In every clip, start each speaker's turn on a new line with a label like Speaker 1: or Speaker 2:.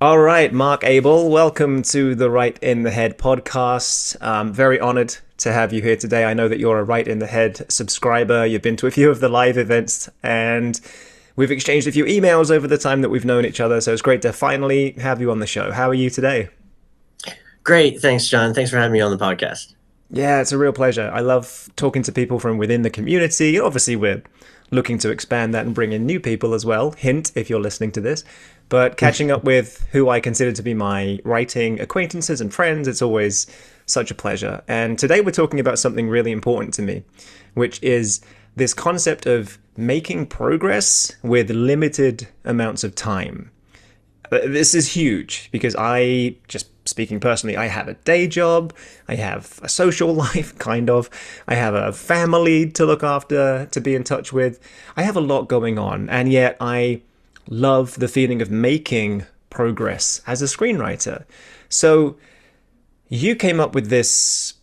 Speaker 1: All right, Mark Abel, welcome to the Right in the Head podcast. Very honored to have you here today. I know that you're a Right in the Head subscriber. You've been to a few of the live events and we've exchanged a few emails over the time that we've known each other. So it's great to finally have you on the show. How are you today?
Speaker 2: Great. Thanks, John. Thanks for having me on the podcast.
Speaker 1: Yeah, it's a real pleasure. I love talking to people from within the community. Obviously, we're looking to expand that and bring in new people as well. Hint if you're listening to this. But catching up with who I consider to be my writing acquaintances and friends, it's always such a pleasure. And today we're talking about something really important to me, which is this concept of making progress with limited amounts of time. This is huge because I, just speaking personally, I have a day job, I have a social life, kind of, I have a family to look after, to be in touch with. I have a lot going on, and yet I love the feeling of making progress as a screenwriter. So you came up with this.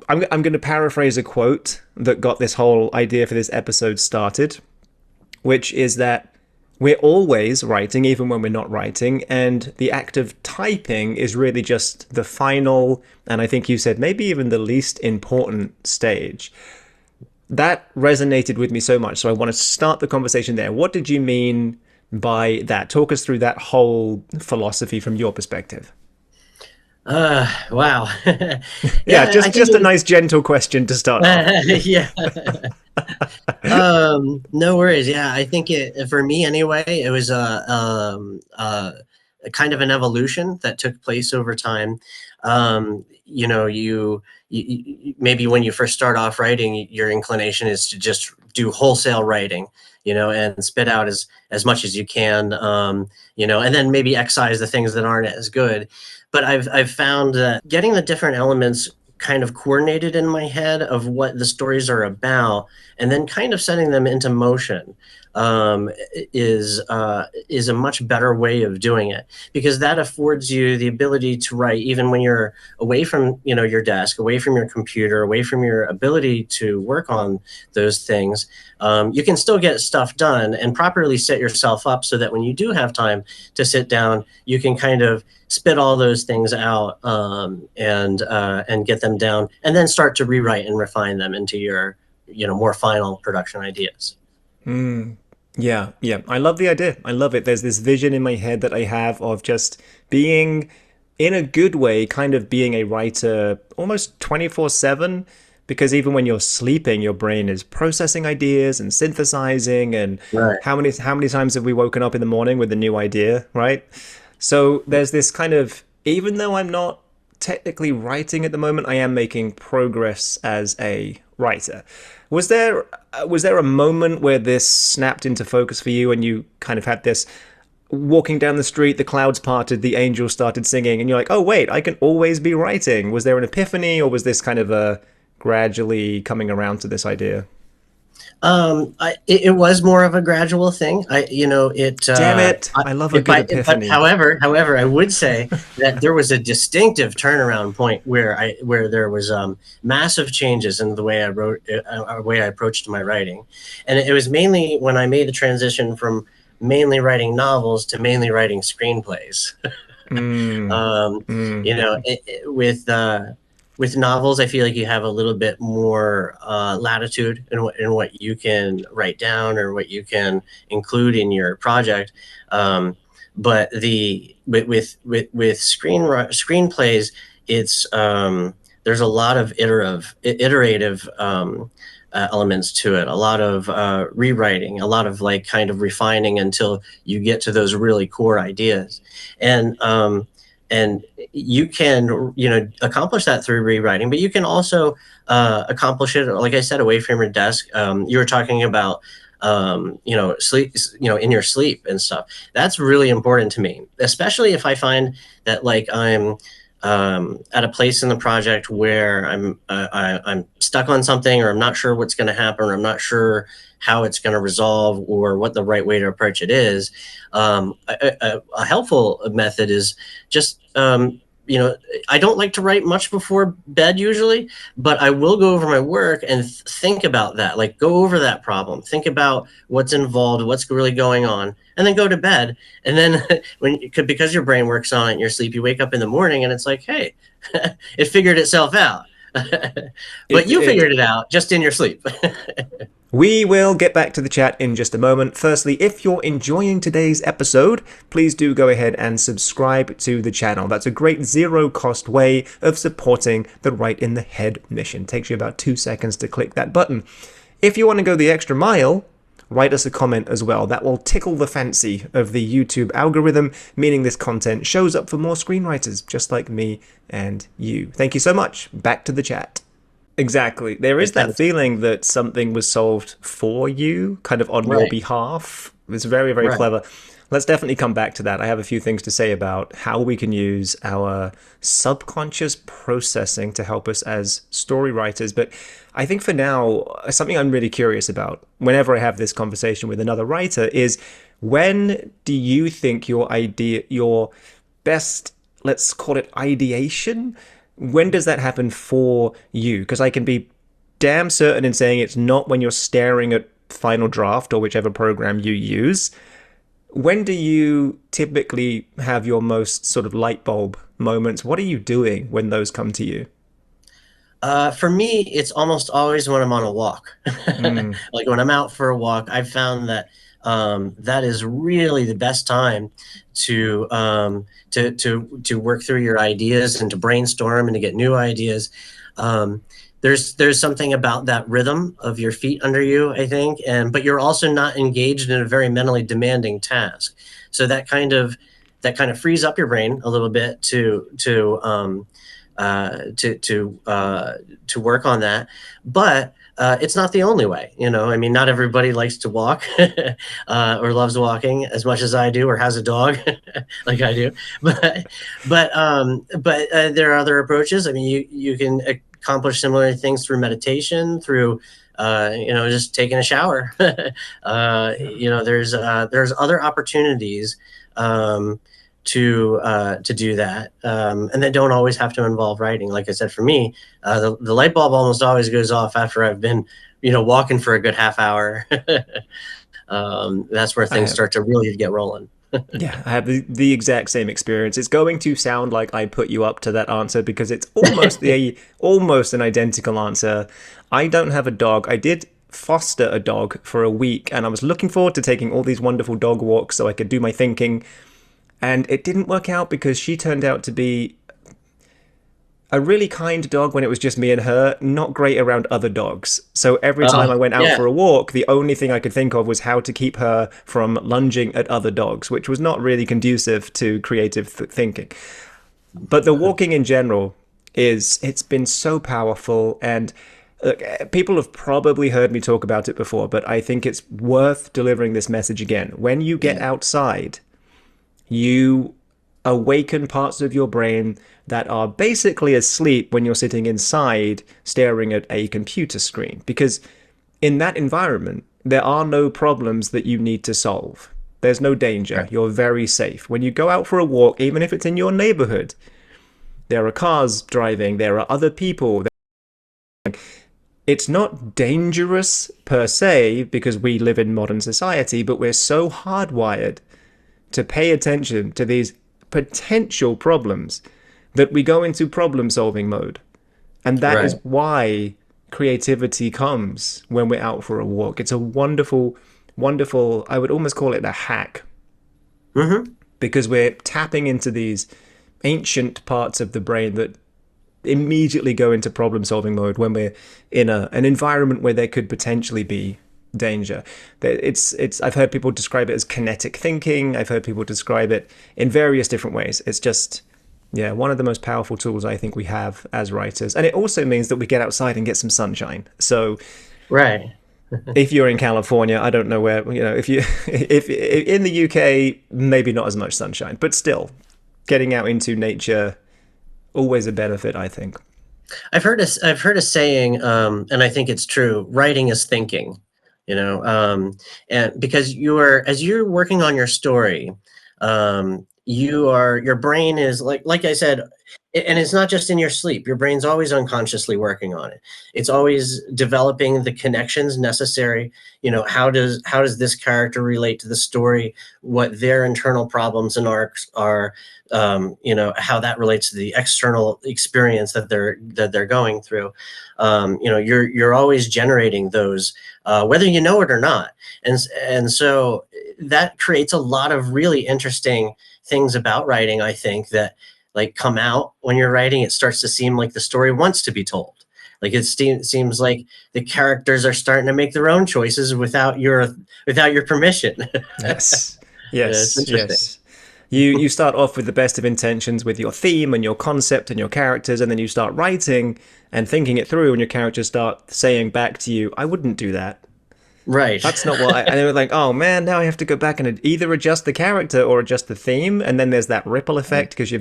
Speaker 1: I'm going to paraphrase a quote that got this whole idea for this episode started, which is that we're always writing, even when we're not writing, and the act of typing is really just the final, and I think you said maybe even the least important stage. That resonated with me so much, so I want to start the conversation there. What did you mean by that? Talk us through that whole philosophy from your perspective.
Speaker 2: Wow.
Speaker 1: Yeah,
Speaker 2: Yeah, I
Speaker 1: just
Speaker 2: think
Speaker 1: just a nice gentle question to start off.
Speaker 2: yeah. No worries. Yeah, I think it for me anyway, it was a kind of an evolution that took place over time. Maybe when you first start off writing, your inclination is to just do wholesale writing, and spit out as much as you can, and then maybe excise the things that aren't as good. But I've found that getting the different elements kind of coordinated in my head of what the stories are about, and then kind of setting them into motion, is a much better way of doing it, because that affords you the ability to write even when you're away from your desk, away from your computer, away from your ability to work on those things. You can still get stuff done and properly set yourself up so that when you do have time to sit down, you can kind of spit all those things out, and get them down, and then start to rewrite and refine them into your more final production ideas.
Speaker 1: Mm, yeah, yeah. I love the idea. I love it. There's this vision in my head that I have of just being, in a good way, kind of being a writer almost 24/7. Because even when you're sleeping, your brain is processing ideas and synthesizing. And
Speaker 2: Right.
Speaker 1: how many times have we woken up in the morning with a new idea, right? So there's this kind of, even though I'm not technically writing at the moment, I am making progress as a writer. Was there a moment where this snapped into focus for you and you kind of had this walking down the street, the clouds parted, the angels started singing, and you're like, oh wait, I can always be writing? Was there an epiphany, or was this kind of a gradually coming around to this idea?
Speaker 2: It was more of a gradual thing.
Speaker 1: Damn it, I love a good
Speaker 2: But
Speaker 1: epiphany.
Speaker 2: however, I would say that there was a distinctive turnaround point where there was massive changes in the way I wrote, way I approached my writing, and it was mainly when I made the transition from mainly writing novels to mainly writing screenplays.
Speaker 1: Mm,
Speaker 2: um,
Speaker 1: mm,
Speaker 2: with novels, I feel like you have a little bit more latitude in what you can write down or what you can include in your project. But the with screenplays, it's there's a lot of iterative elements to it, a lot of rewriting, a lot of like kind of refining until you get to those really core ideas. And um, and you can accomplish that through rewriting, but you can also accomplish it, like I said, away from your desk. You were talking about sleep, in your sleep and stuff. That's really important to me, especially if I find that like I'm at a place in the project where I'm stuck on something, or I'm not sure what's going to happen, or I'm not sure how it's going to resolve, or what the right way to approach it is. A helpful method is just you know, I don't like to write much before bed usually, but I will go over my work and think about that, like go over that problem, think about what's involved, what's really going on, and then go to bed. And then because your brain works on it in your sleep, you wake up in the morning and it's like, hey, it figured itself out. But you figured it out just in your sleep.
Speaker 1: We will get back to the chat in just a moment. Firstly, if you're enjoying today's episode, please do go ahead and subscribe to the channel. That's a great zero-cost way of supporting the Right in the Head mission. It takes you about 2 seconds to click that button. If you want to go the extra mile, write us a comment as well. That will tickle the fancy of the YouTube algorithm, meaning this content shows up for more screenwriters just like me and you. Thank you so much. Back to the chat. Exactly. There is that feeling that something was solved for you, kind of on your behalf. It's very, very clever. Let's definitely come back to that. I have a few things to say about how we can use our subconscious processing to help us as story writers. But I think for now, something I'm really curious about whenever I have this conversation with another writer is, when do you think your best, let's call it ideation, when does that happen for you? Because I can be damn certain in saying it's not when you're staring at Final Draft or whichever program you use. When do you typically have your most sort of light bulb moments? What are you doing when those come to you?
Speaker 2: For me, it's almost always when I'm on a walk. Like when I'm out for a walk, I've found that that is really the best time to work through your ideas and to brainstorm and to get new ideas. There's something about that rhythm of your feet under you, I think, but you're also not engaged in a very mentally demanding task. So that kind of frees up your brain a little bit to work on that. But it's not the only way, you know. I mean, not everybody likes to walk or loves walking as much as I do, or has a dog like I do. But there are other approaches. I mean, you can accomplish similar things through meditation, through just taking a shower. There's other opportunities to do that, and they don't always have to involve writing. Like I said, for me, the light bulb almost always goes off after I've been walking for a good half hour. That's where things start to really get rolling.
Speaker 1: Yeah, I have the exact same experience. It's going to sound like I put you up to that answer because it's almost almost an identical answer. I don't have a dog. I did foster a dog for a week, and I was looking forward to taking all these wonderful dog walks so I could do my thinking. And it didn't work out because she turned out to be a really kind dog when it was just me and her, not great around other dogs. So every time I went out for a walk, the only thing I could think of was how to keep her from lunging at other dogs, which was not really conducive to creative thinking. But the walking in general it's been so powerful. And look, people have probably heard me talk about it before, but I think it's worth delivering this message again. When you get outside, you awaken parts of your brain that are basically asleep when you're sitting inside staring at a computer screen. Because in that environment, there are no problems that you need to solve. There's no danger. Right. You're very safe. When you go out for a walk, even if it's in your neighborhood, there are cars driving, there are other people. It's not dangerous per se because we live in modern society, but we're so hardwired to pay attention to these potential problems that we go into problem-solving mode. And that is why creativity comes when we're out for a walk. It's a wonderful, wonderful, I would almost call it a hack. Because we're tapping into these ancient parts of the brain that immediately go into problem-solving mode when we're in an environment where there could potentially be danger. I've heard people describe it as kinetic thinking. I've heard people describe it in various different ways. It's just, one of the most powerful tools I think we have as writers. And it also means that we get outside and get some sunshine. So if you're in California, I don't know where, if in the UK, maybe not as much sunshine, but still getting out into nature, always a benefit, I think.
Speaker 2: I've heard a saying, and I think it's true. Writing is thinking. And because as you're working on your story, your brain is like I said, And it's not just in your sleep. Your brain's always unconsciously working on it. It's always developing the connections necessary. How does this character relate to the story? What their internal problems and arcs are? How that relates to the external experience that they're going through. You're always generating those, whether you know it or not. And so that creates a lot of really interesting things about writing, I think, that like come out when you're writing. It starts to seem like the story wants to be told. Like it seems like the characters are starting to make their own choices without your permission.
Speaker 1: Yes,
Speaker 2: It's
Speaker 1: yes,
Speaker 2: interesting.
Speaker 1: yes. You start off with the best of intentions with your theme and your concept and your characters, and then you start writing and thinking it through, and your characters start saying back to you, "I wouldn't do that.
Speaker 2: Right.
Speaker 1: That's not what I," and they were like, "Oh man, now I have to go back and either adjust the character or adjust the theme," and then there's that ripple effect because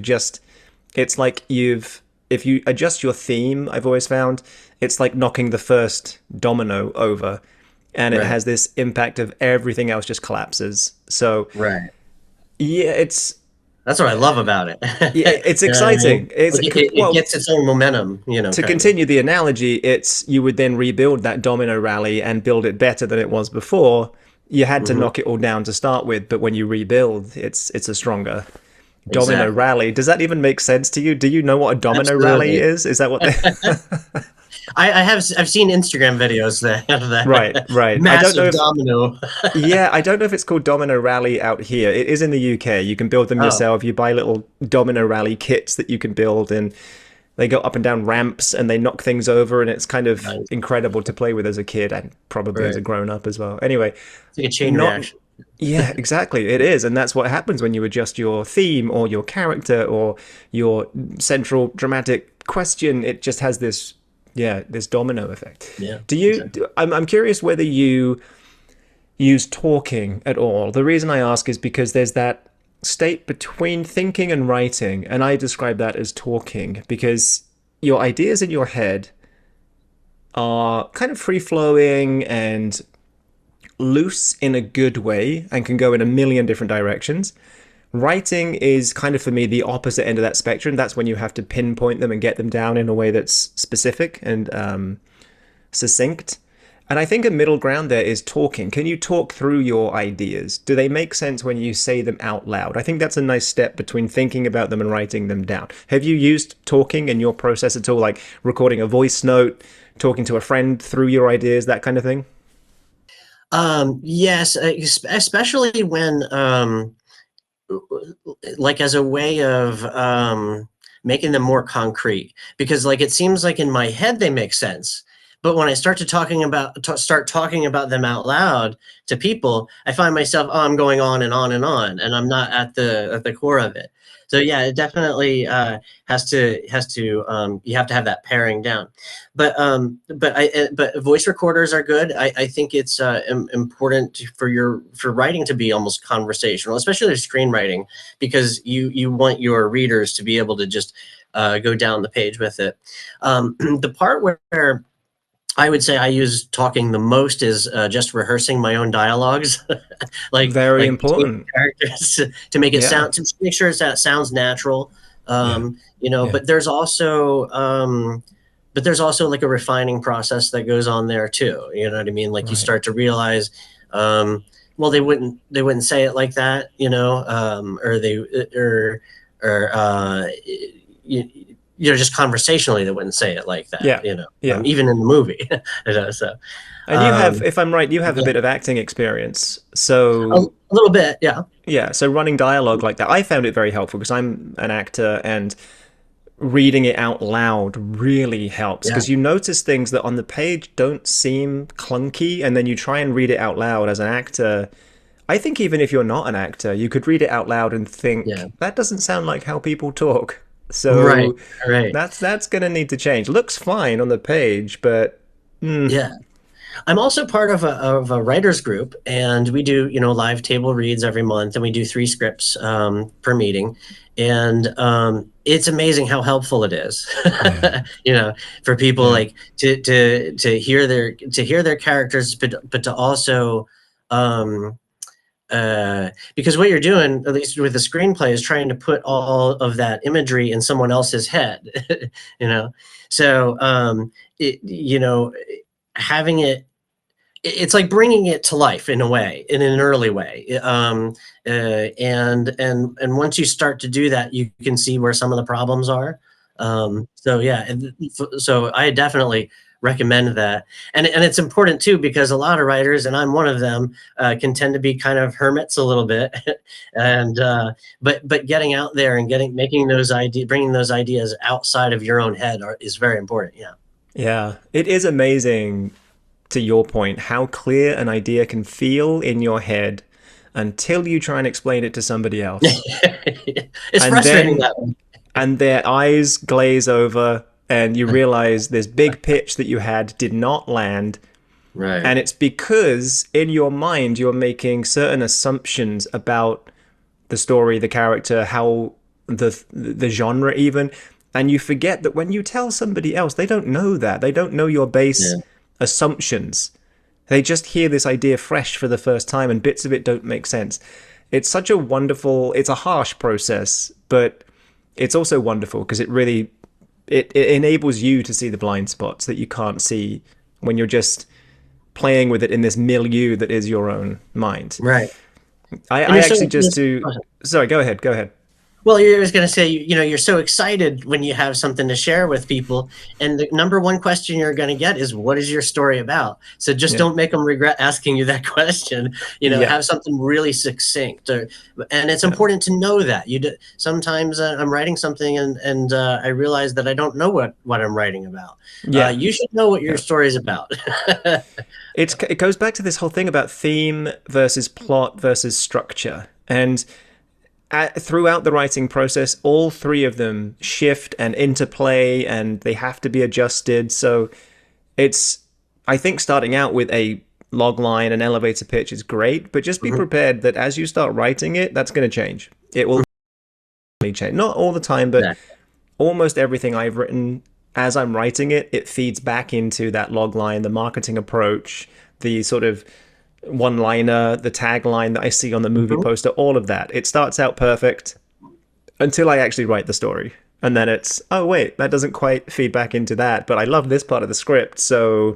Speaker 1: it's like if you adjust your theme, I've always found it's like knocking the first domino over, and it
Speaker 2: Right.
Speaker 1: has this impact of everything else just collapses. So
Speaker 2: Right.
Speaker 1: yeah,
Speaker 2: That's what I love about it.
Speaker 1: it's
Speaker 2: You know what I mean?
Speaker 1: exciting. It's
Speaker 2: Like it
Speaker 1: well,
Speaker 2: gets its own momentum,
Speaker 1: to
Speaker 2: kind of.
Speaker 1: continue the analogy, it's you would then rebuild that domino rally and build it better than it was before. You had to
Speaker 2: Hmm.
Speaker 1: knock it all down to start with, but when you rebuild, it's a stronger domino
Speaker 2: Exactly.
Speaker 1: rally. Does that even make sense to you? Do you know what a domino rally
Speaker 2: Absolutely.
Speaker 1: is? Is that what they
Speaker 2: I've seen Instagram videos that have
Speaker 1: Right,
Speaker 2: that
Speaker 1: right. I don't know
Speaker 2: massive
Speaker 1: if
Speaker 2: domino.
Speaker 1: Yeah, I don't know if it's called Domino Rally out here. It is in the UK. You can build them
Speaker 2: Oh,
Speaker 1: yourself. You buy little Domino Rally kits that you can build, and they go up and down ramps and they knock things over, and it's kind of
Speaker 2: nice.
Speaker 1: incredible to play with as a kid and probably as a
Speaker 2: Right.
Speaker 1: grown up as well. Anyway,
Speaker 2: It's like a chain
Speaker 1: not
Speaker 2: reaction.
Speaker 1: yeah, exactly. It is, and that's what happens when you adjust your theme or your character or your central dramatic question. It just has this this domino effect.
Speaker 2: Yeah,
Speaker 1: Do you?
Speaker 2: exactly.
Speaker 1: I'm curious whether you use talking at all. The reason I ask is because there's that state between thinking and writing, and I describe that as talking because your ideas in your head are kind of free flowing and loose in a good way and can go in a million different directions. Writing is kind of for me the opposite end of that spectrum. That's when you have to pinpoint them and get them down in a way that's specific and succinct. And I think a middle ground there is talking. Can you talk through your ideas? Do they make sense when you say them out loud? I think that's a nice step between thinking about them and writing them down. Have you used talking in your process at all, like recording a voice note, talking to a friend through your ideas, that kind of thing?
Speaker 2: Yes, especially when like as a way of making them more concrete, because like it seems like in my head they make sense, but when I start talking about them out loud to people, I find myself, oh, I'm going on and on and on, and I'm not at the core of it. So yeah, it definitely has to you have to have that paring down. But voice recorders are good. I think it's important for writing to be almost conversational, especially with screenwriting, because you want your readers to be able to just go down the page with it. The part where I would say I use talking the most is just rehearsing my own dialogues,
Speaker 1: Very
Speaker 2: like between
Speaker 1: important.
Speaker 2: characters to make it
Speaker 1: Yeah.
Speaker 2: sound to make sure that sounds natural.
Speaker 1: Yeah. Yeah.
Speaker 2: But there's also like a refining process that goes on there too. You know what I mean? Like you
Speaker 1: Right.
Speaker 2: start to realize, well, they wouldn't say it like that, or they or you, just conversationally they wouldn't say it like that,
Speaker 1: Yeah. Yeah.
Speaker 2: even in the movie. So
Speaker 1: And you have,
Speaker 2: um,
Speaker 1: if I'm right, you have a
Speaker 2: yeah,
Speaker 1: bit of acting experience.
Speaker 2: a
Speaker 1: So
Speaker 2: little bit, yeah,
Speaker 1: yeah, so running dialogue like that, I found it very helpful because I'm an actor and reading it out loud really helps
Speaker 2: yeah,
Speaker 1: because you notice things that on the page don't seem clunky and then you try and read it out loud as an actor. I think even if you're not an actor, you could read it out loud and
Speaker 2: yeah,
Speaker 1: think that doesn't sound like how people talk.
Speaker 2: right,
Speaker 1: So
Speaker 2: right,
Speaker 1: that's going to need to change. Looks fine on the page, but
Speaker 2: yeah. I'm also part of a writers group, and we do, live table reads every month, and we do 3 scripts per meeting, and it's amazing how helpful it is,
Speaker 1: yeah,
Speaker 2: for people
Speaker 1: yeah,
Speaker 2: like to hear their characters, but to also um, because what you're doing, at least with the screenplay, is trying to put all of that imagery in someone else's head, you know. So having it's like bringing it to life in a way, in an early way. And once you start to do that, you can see where some of the problems are. So yeah, so I definitely recommend that. And it's important too, because a lot of writers, and I'm one of them, can tend to be kind of hermits a little bit. And but getting out there and bringing those ideas outside of your own head is very important. Yeah.
Speaker 1: Yeah, it is amazing, to your point, how clear an idea can feel in your head until you try and explain it to somebody else.
Speaker 2: It's
Speaker 1: And
Speaker 2: frustrating
Speaker 1: then
Speaker 2: that way.
Speaker 1: and their eyes glaze over and you realize this big pitch that you had did not land.
Speaker 2: Right.
Speaker 1: And it's because in your mind you're making certain assumptions about the story, the character, how the genre even, and you forget that when you tell somebody else, they don't know that. They don't know your base assumptions. They just hear this idea fresh for the first time and bits of it don't make sense. It's such a wonderful, it's a harsh process, but it's also wonderful because it enables you to see the blind spots that you can't see when you're just playing with it in this milieu that is your own mind.
Speaker 2: Right.
Speaker 1: I actually just to... Sorry, go ahead.
Speaker 2: Well, I was going to say, you're so excited when you have something to share with people. And the number one question you're going to get is, what is your story about? So just don't make them regret asking you that question. Have something really succinct. And it's important to know that. Sometimes I'm writing something and I realize that I don't know what I'm writing about. You should know what your story is about.
Speaker 1: It goes back to this whole thing about theme versus plot versus structure. And throughout the writing process, all three of them shift and interplay, and they have to be adjusted. So I think starting out with a log line, an elevator pitch is great, but just be prepared that as you start writing it, that's going to change. It will change. Not all the time, but almost everything I've written, as I'm writing it, it feeds back into that log line, the marketing approach, the sort of one-liner, the tagline that I see on the movie poster, all of that. It starts out perfect until I actually write the story. And then it's, oh, wait, that doesn't quite feed back into that, but I love this part of the script, so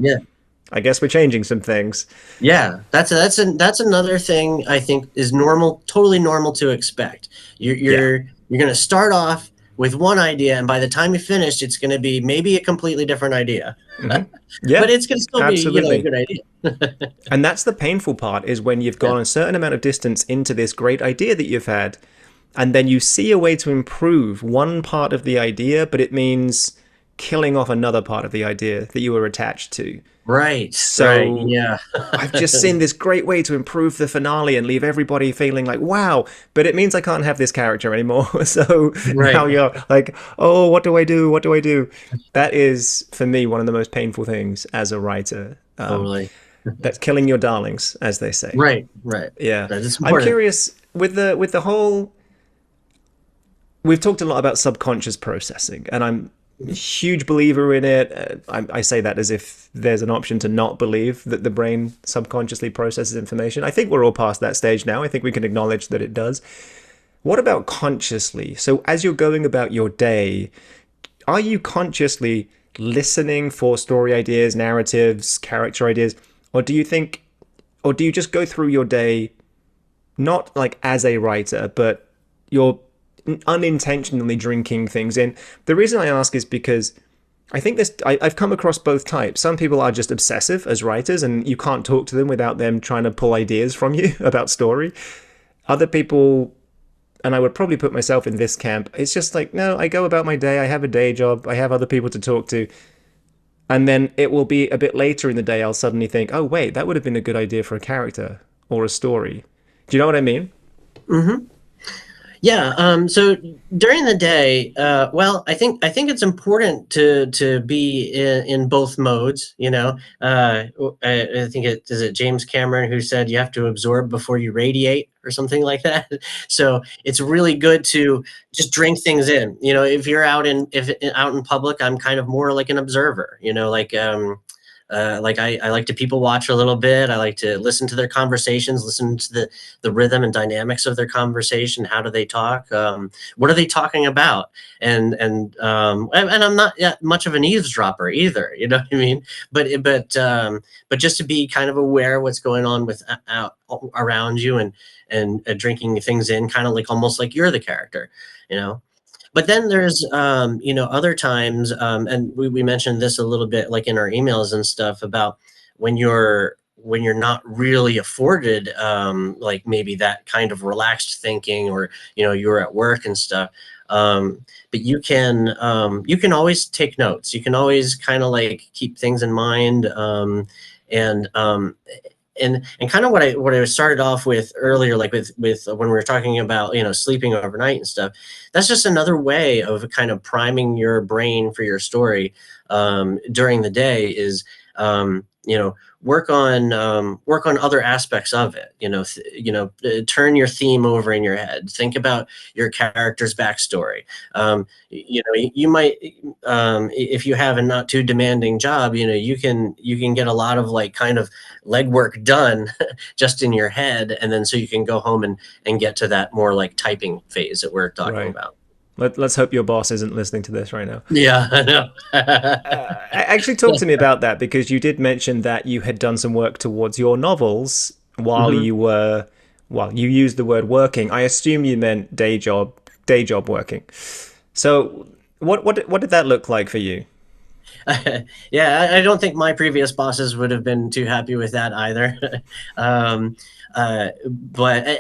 Speaker 1: I guess we're changing some things.
Speaker 2: Yeah, that's another thing I think is normal, totally normal to expect. You're going to start off with one idea, and by the time you finish, it's going to be maybe a completely different idea.
Speaker 1: Yeah,
Speaker 2: but it's going to still be a good idea.
Speaker 1: And that's the painful part, is when you've gone a certain amount of distance into this great idea that you've had, and then you see a way to improve one part of the idea, but it means killing off another part of the idea that you were attached to.
Speaker 2: Right.
Speaker 1: So
Speaker 2: yeah.
Speaker 1: I've just seen this great way to improve the finale and leave everybody feeling like, wow, but it means I can't have this character anymore. So now you're like, oh, what do I do? What do I do? That is, for me, one of the most painful things as a writer.
Speaker 2: Totally.
Speaker 1: That's killing your darlings, as they say.
Speaker 2: Right.
Speaker 1: Yeah. I'm curious, with the whole... We've talked a lot about subconscious processing, and I'm a huge believer in it. I say that as if there's an option to not believe that the brain subconsciously processes information. I think we're all past that stage now. I think we can acknowledge that it does. What about consciously? So as you're going about your day, are you consciously listening for story ideas, narratives, character ideas? Or do you just go through your day, not like as a writer, but you're unintentionally drinking things in? The reason I ask is because I think I've come across both types. Some people are just obsessive as writers, and you can't talk to them without them trying to pull ideas from you about story. Other people, and I would probably put myself in this camp, it's just like, no, I go about my day, I have a day job, I have other people to talk to, and then it will be a bit later in the day I'll suddenly think, oh wait, that would have been a good idea for a character or a story. Do you know what I mean?
Speaker 2: Yeah. So during the day, I think it's important to be in both modes. I think is it James Cameron who said you have to absorb before you radiate, or something like that. So it's really good to just drink things in. If you're out in public, I'm kind of more like an observer. Like I like to people watch a little bit. I like to listen to their conversations, listen to the rhythm and dynamics of their conversation. How do they talk? What are they talking about? And I'm not yet much of an eavesdropper either. You know what I mean? But just to be kind of aware of what's going on with around you, and drinking things in, kind of like almost like you're the character, you know. But then there's other times, and we mentioned this a little bit like in our emails and stuff, about when you're not really afforded like maybe that kind of relaxed thinking, or you're at work and stuff. But you can always take notes. You can always kind of like keep things in mind, and and kind of what I started off with earlier, like with when we were talking about sleeping overnight and stuff. That's just another way of kind of priming your brain for your story during the day. Is work on other aspects of it. Turn your theme over in your head. Think about your character's backstory. You might, if you have a not too demanding job, you can get a lot of like kind of legwork done just in your head, and then so you can go home and get to that more like typing phase that we're talking about.
Speaker 1: Let's hope your boss isn't listening to this right now.
Speaker 2: Yeah, I know.
Speaker 1: Actually, talk to me about that, because you did mention that you had done some work towards your novels while you were, well, you used the word working. I assume you meant day job working. So what did that look like for you?
Speaker 2: Yeah, I don't think my previous bosses would have been too happy with that either. But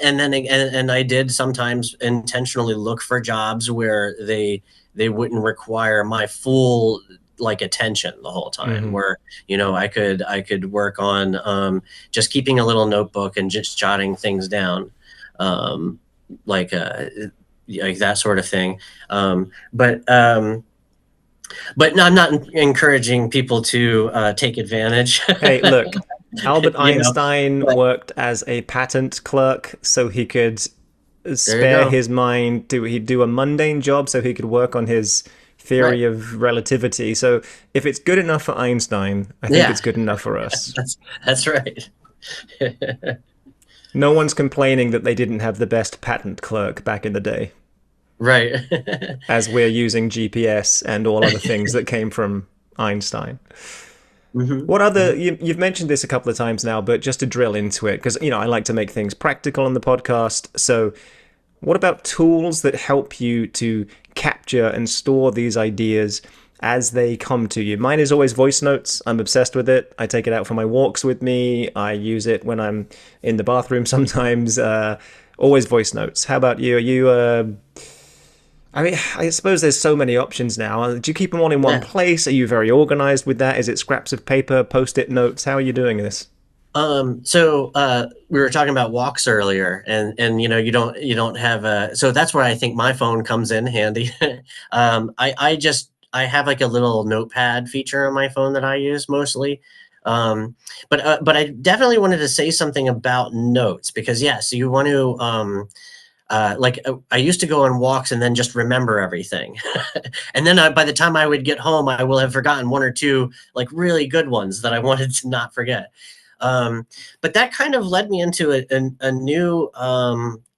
Speaker 2: and I did sometimes intentionally look for jobs where they wouldn't require my full like attention the whole time, where I could work on just keeping a little notebook and just jotting things down, like that sort of thing. But no, I'm not encouraging people to take advantage.
Speaker 1: Hey, look, Albert Einstein worked as a patent clerk so he could spare his mind. He'd do a mundane job so he could work on his theory of relativity. So if it's good enough for Einstein, I think it's good enough for us.
Speaker 2: That's right.
Speaker 1: No one's complaining that they didn't have the best patent clerk back in the day.
Speaker 2: Right.
Speaker 1: As we're using GPS and all other things that came from Einstein. What other, you've mentioned this a couple of times now, but just to drill into it, because, I like to make things practical on the podcast. So what about tools that help you to capture and store these ideas as they come to you? Mine is always voice notes. I'm obsessed with it. I take it out for my walks with me. I use it when I'm in the bathroom sometimes. Always voice notes. How about you? Are you... I mean, I suppose there's so many options now. Do you keep them all in one place? Are you very organized with that? Is it scraps of paper, post-it notes? How are you doing this?
Speaker 2: So we were talking about walks earlier, and you don't have so that's where I think my phone comes in handy. I have like a little notepad feature on my phone that I use mostly. But I definitely wanted to say something about notes, because yes, you want to I used to go on walks and then just remember everything. And then by the time I would get home, I will have forgotten one or two like really good ones that I wanted to not forget. But that kind of led me into a new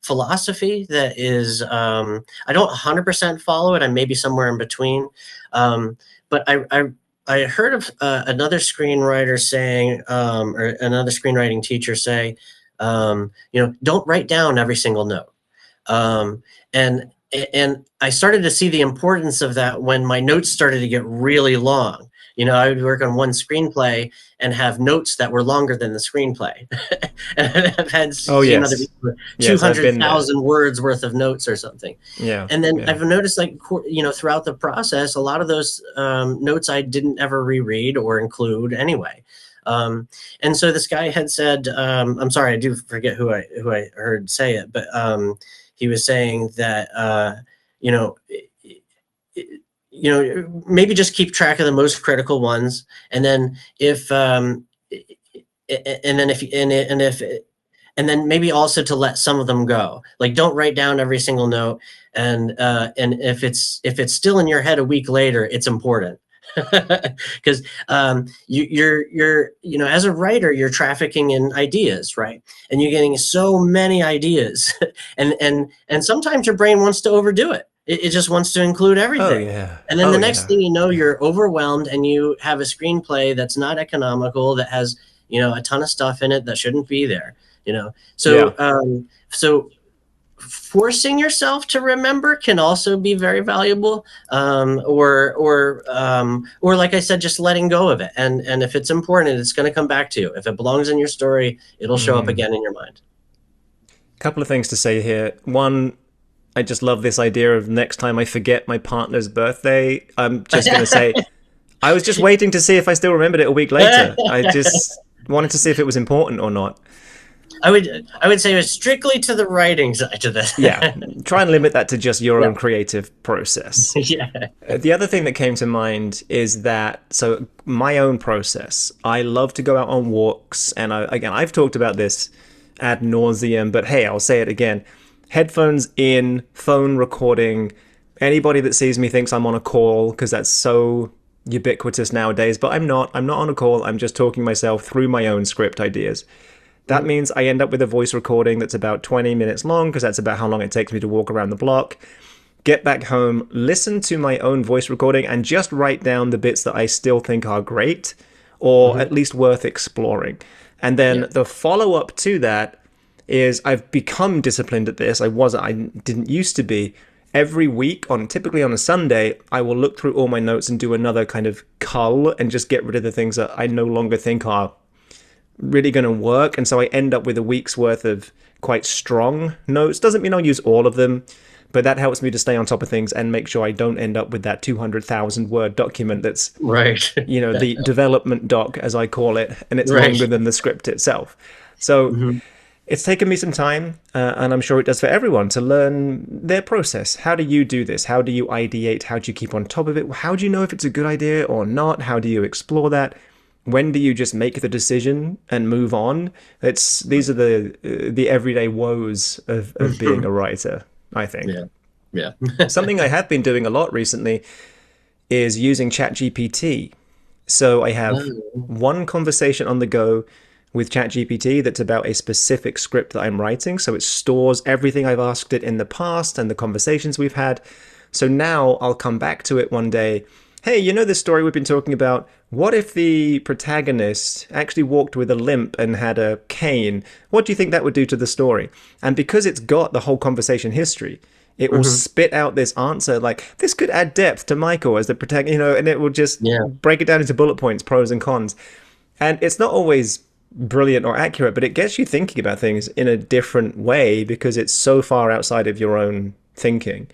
Speaker 2: philosophy that is, I don't 100% follow it. I may be somewhere in between. But I heard of another screenwriter saying, or another screenwriting teacher say, don't write down every single note. And I started to see the importance of that when my notes started to get really long. I would work on one screenplay and have notes that were longer than the screenplay. And I've had seen other people 200,000 words worth of notes or something.
Speaker 1: Yeah.
Speaker 2: And then I've noticed, like, throughout the process, a lot of those notes I didn't ever reread or include anyway. And so this guy had said, I'm sorry, I do forget who I heard say it, but he was saying that, maybe just keep track of the most critical ones. And then and then maybe also to let some of them go. Like, don't write down every single note. And if it's still in your head a week later, it's important. because you're as a writer, you're trafficking in ideas, right? And you're getting so many ideas, and sometimes your brain wants to overdo it. It just wants to include
Speaker 1: Oh
Speaker 2: everything.
Speaker 1: yeah.
Speaker 2: And then
Speaker 1: Oh
Speaker 2: the next
Speaker 1: yeah.
Speaker 2: thing you know, you're overwhelmed, and you have a screenplay that's not economical, that has a ton of stuff in it that shouldn't be there.
Speaker 1: Yeah.
Speaker 2: So forcing yourself to remember can also be very valuable, or like I said, just letting go of it, and if it's important, it's going to come back to you. If it belongs in your story, it'll show up again in your mind.
Speaker 1: Couple of things to say here. One, I just love this idea of next time I forget my partner's birthday, I'm just going to say, I was just waiting to see if I still remembered it a week later. I just wanted to see if it was important or not.
Speaker 2: I would say it was strictly to the writing side of this.
Speaker 1: Yeah, try and limit that to just your
Speaker 2: Yeah.
Speaker 1: own creative process.
Speaker 2: Yeah.
Speaker 1: The other thing that came to mind is that, so my own process, I love to go out on walks, and I've talked about this ad nauseum, but hey, I'll say it again. Headphones in, phone recording. Anybody that sees me thinks I'm on a call, because that's so ubiquitous nowadays, but I'm not on a call. I'm just talking myself through my own script ideas. That means I end up with a voice recording that's about 20 minutes long, because that's about how long it takes me to walk around the block. Get back home, listen to my own voice recording, and just write down the bits that I still think are great, or at least worth exploring. And then the follow-up to that is, I've become disciplined at this. I didn't used to be. Every week, typically on a Sunday, I will look through all my notes and do another kind of cull and just get rid of the things that I no longer think are really going to work. And so I end up with a week's worth of quite strong notes. Doesn't mean I'll use all of them, but that helps me to stay on top of things and make sure I don't end up with that 200,000 word document that's
Speaker 2: Right.
Speaker 1: the development doc, as I call it, and it's longer than the script itself. So it's taken me some time, and I'm sure it does for everyone, to learn their process. How do you do this? How do you ideate? How do you keep on top of it? How do you know if it's a good idea or not? How do you explore that? When do you just make the decision and move on? These are the everyday woes of being a writer, I think.
Speaker 2: Yeah.
Speaker 1: Something I have been doing a lot recently is using ChatGPT. So I have one conversation on the go with ChatGPT that's about a specific script that I'm writing. So it stores everything I've asked it in the past and the conversations we've had. So now I'll come back to it one day. Hey, this story we've been talking about? What if the protagonist actually walked with a limp and had a cane? What do you think that would do to the story? And because it's got the whole conversation history, it will spit out this answer like, this could add depth to Michael as the protagonist, and it will just break it down into bullet points, pros and cons. And it's not always brilliant or accurate, but it gets you thinking about things in a different way because it's so far outside of your own thinking.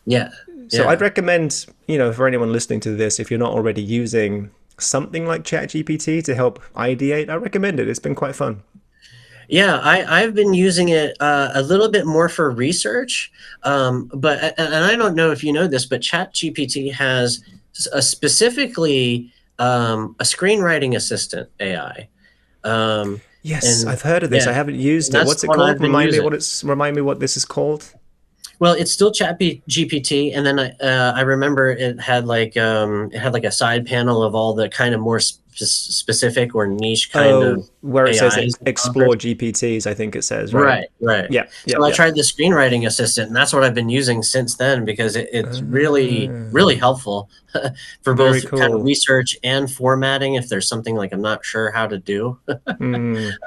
Speaker 2: Yeah.
Speaker 1: So I'd recommend, for anyone listening to this, if you're not already using something like ChatGPT to help ideate, I recommend it. It's been quite fun.
Speaker 2: Yeah, I've been using it a little bit more for research, but I don't know if you know this, but ChatGPT has specifically a screenwriting assistant AI.
Speaker 1: Yes, I've heard of this. I haven't used it. What's it called? Remind me what this is called.
Speaker 2: Well, it's still ChatGPT, and then I remember it had like a side panel of all the kind of more specific or niche kind of
Speaker 1: where it
Speaker 2: AIs
Speaker 1: says explore GPTs, I think it says, right?
Speaker 2: Right.
Speaker 1: Yeah.
Speaker 2: So I tried the screenwriting assistant, and that's what I've been using since then because it's really helpful for both kind of research and formatting. If there's something like I'm not sure how to do,
Speaker 1: there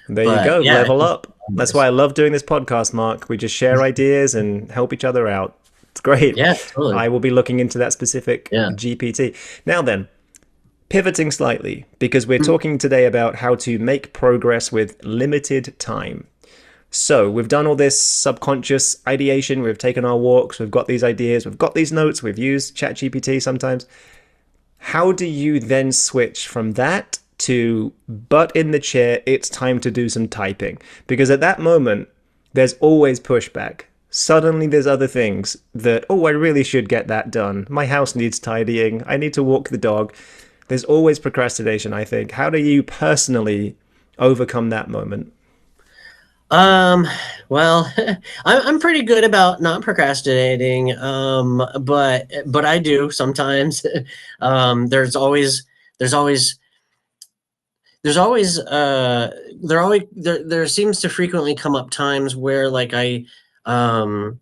Speaker 1: you go, level up. That's why I love doing this podcast, Mark. We just share ideas and help each other out. It's great.
Speaker 2: Yeah, totally.
Speaker 1: I will be looking into that specific GPT. Now then, pivoting slightly, because we're talking today about how to make progress with limited time. So we've done all this subconscious ideation. We've taken our walks. We've got these ideas. We've got these notes. We've used ChatGPT sometimes. How do you then switch from that to butt in the chair, it's time to do some typing? Because at that moment, there's always pushback. Suddenly there's other things that, I really should get that done. My house needs tidying. I need to walk the dog. There's always procrastination, I think. How do you personally overcome that moment?
Speaker 2: Um, well, I'm pretty good about not procrastinating. But I do sometimes. There's always there's always there's always there seems to frequently come up times where like um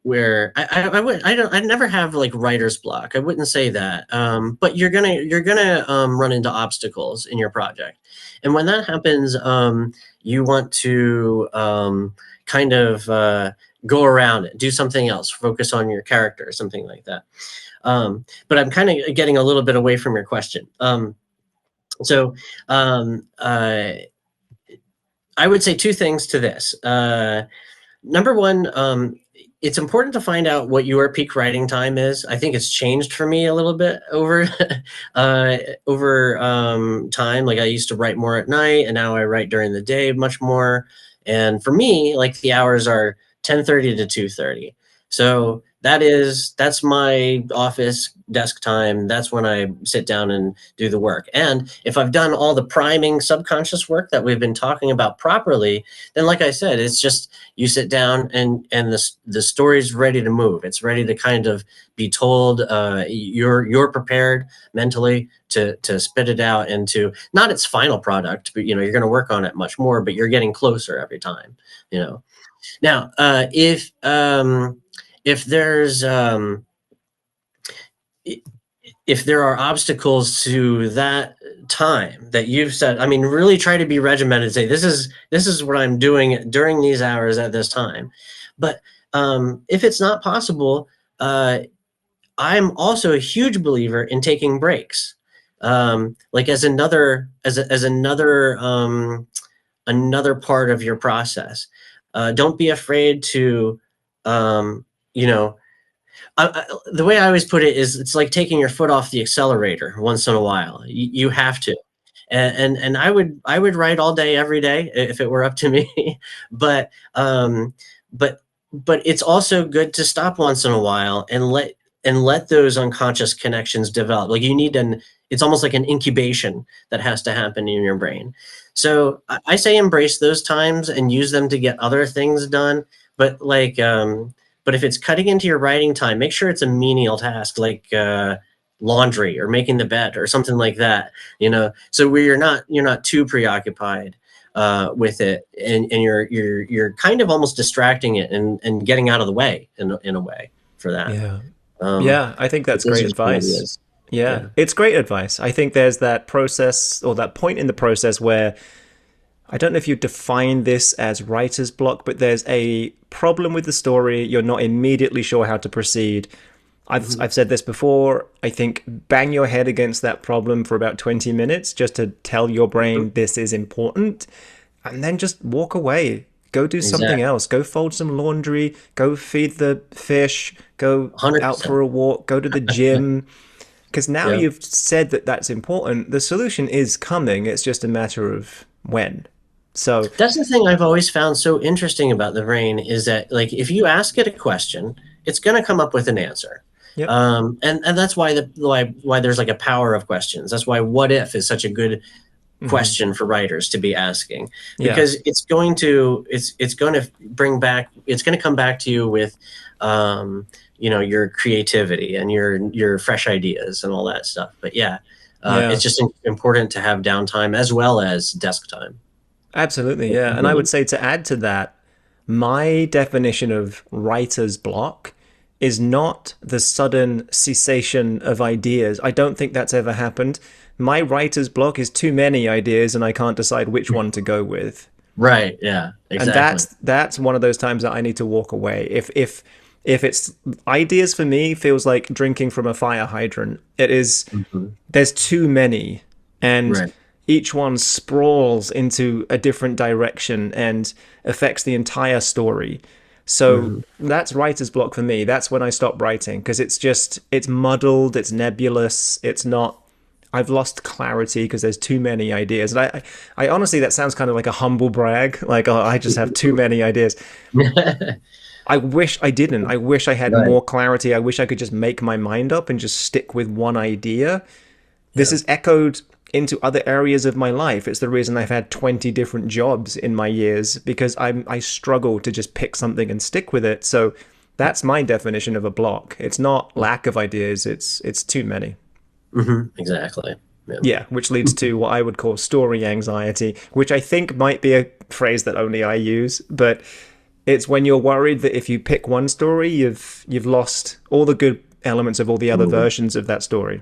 Speaker 2: where I never have like writer's block. I wouldn't say that. But you're gonna run into obstacles in your project, and when that happens, you want to kind of go around it, do something else, focus on your character, or something like that. But I'm kind of getting a little bit away from your question. So um, uh, I would say two things to this. Number one, it's important to find out what your peak writing time is. I think it's changed for me a little bit over over time. Like I used to write more at night, and now I write during the day much more. And for me, like the hours are 10:30 to 2:30. So that's my office desk time. That's when I sit down and do the work. And if I've done all the priming subconscious work that we've been talking about properly, then like I said, it's just you sit down and the story's ready to move. It's ready to kind of be told. You're prepared mentally to spit it out into not its final product, but you're going to work on it much more. But you're getting closer every time. You know. Now, if there's if there are obstacles to that time that you've set, I mean, really try to be regimented. Say this is what I'm doing during these hours at this time. But if it's not possible, I'm also a huge believer in taking breaks, like as another part of your process. Don't be afraid to, you know, the way I always put it is it's like taking your foot off the accelerator once in a while. You have to. And I would write all day every day if it were up to me. but but but it's also good to stop once in a while and let those unconscious connections develop. Like it's almost like an incubation that has to happen in your brain. So I say embrace those times and use them to get other things done. But but if it's cutting into your writing time, make sure it's a menial task like laundry or making the bed or something like that. So where you're not too preoccupied with it, and you're kind of almost distracting it and getting out of the way in a way for that.
Speaker 1: Yeah.
Speaker 2: Um,
Speaker 1: Yeah, I think
Speaker 2: but
Speaker 1: that's
Speaker 2: those
Speaker 1: great
Speaker 2: are some
Speaker 1: advice.
Speaker 2: ideas.
Speaker 1: Yeah,
Speaker 2: Yeah.
Speaker 1: it's great advice. I think there's that process or that point in the process where I don't know if you define this as writer's block, but there's a problem with the story. You're not immediately sure how to proceed.
Speaker 2: Mhm.
Speaker 1: I've said this before. I think bang your head against that problem for about 20 minutes just to tell your
Speaker 2: Mhm.
Speaker 1: brain this is important, and then just walk away. Go do something
Speaker 2: Exactly.
Speaker 1: else. Go fold some laundry. Go feed the fish. Go out
Speaker 2: 100%.
Speaker 1: for a walk. Go to the gym. Because now
Speaker 2: Yeah.
Speaker 1: you've said that that's important. The solution is coming. It's just a matter of when. So,
Speaker 2: That's the thing I've always found so interesting about the brain is that, like, if you ask it a question, it's going to come up with an answer.
Speaker 1: yep.
Speaker 2: And that's why there's like a power of questions. That's why what if is such a good
Speaker 1: Hmm.
Speaker 2: question for writers to be asking,
Speaker 1: Yeah.
Speaker 2: because it's going to come back to you with your creativity and your fresh ideas and all that stuff. But yeah, it's
Speaker 1: Yeah.
Speaker 2: just important to have downtime as well as desk time.
Speaker 1: Absolutely. Yeah. And I would say to add to that, my definition of writer's block is not the sudden cessation of ideas. I don't think that's ever happened. My writer's block is too many ideas and I can't decide which one to go with.
Speaker 2: Right, yeah,
Speaker 1: And
Speaker 2: exactly.
Speaker 1: that's one of those times that I need to walk away. If it's ideas for me feels like drinking from a fire hydrant. It is
Speaker 2: Mhm.
Speaker 1: there's too many and
Speaker 2: Right.
Speaker 1: each one sprawls into a different direction and affects the entire story. So
Speaker 2: Mhm.
Speaker 1: that's writer's block for me. That's when I stop writing because it's muddled, it's nebulous, it's not I've lost clarity because there's too many ideas. And I honestly, that sounds kind of like a humble brag. Like, oh, I just have too many ideas. I wish I didn't. I wish I had
Speaker 2: Right,
Speaker 1: more clarity. I wish I could just make my mind up and just stick with one idea. This
Speaker 2: yeah.
Speaker 1: is echoed into other areas of my life. It's the reason I've had 20 different jobs in my years, because I struggle to just pick something and stick with it. So that's my definition of a block. It's not lack of ideas, it's too many.
Speaker 2: Exactly.
Speaker 1: Yeah, which leads to what I would call story anxiety, which I think might be a phrase that only I use, but it's when you're worried that if you pick one story, you've lost all the good elements of all the other versions of that story.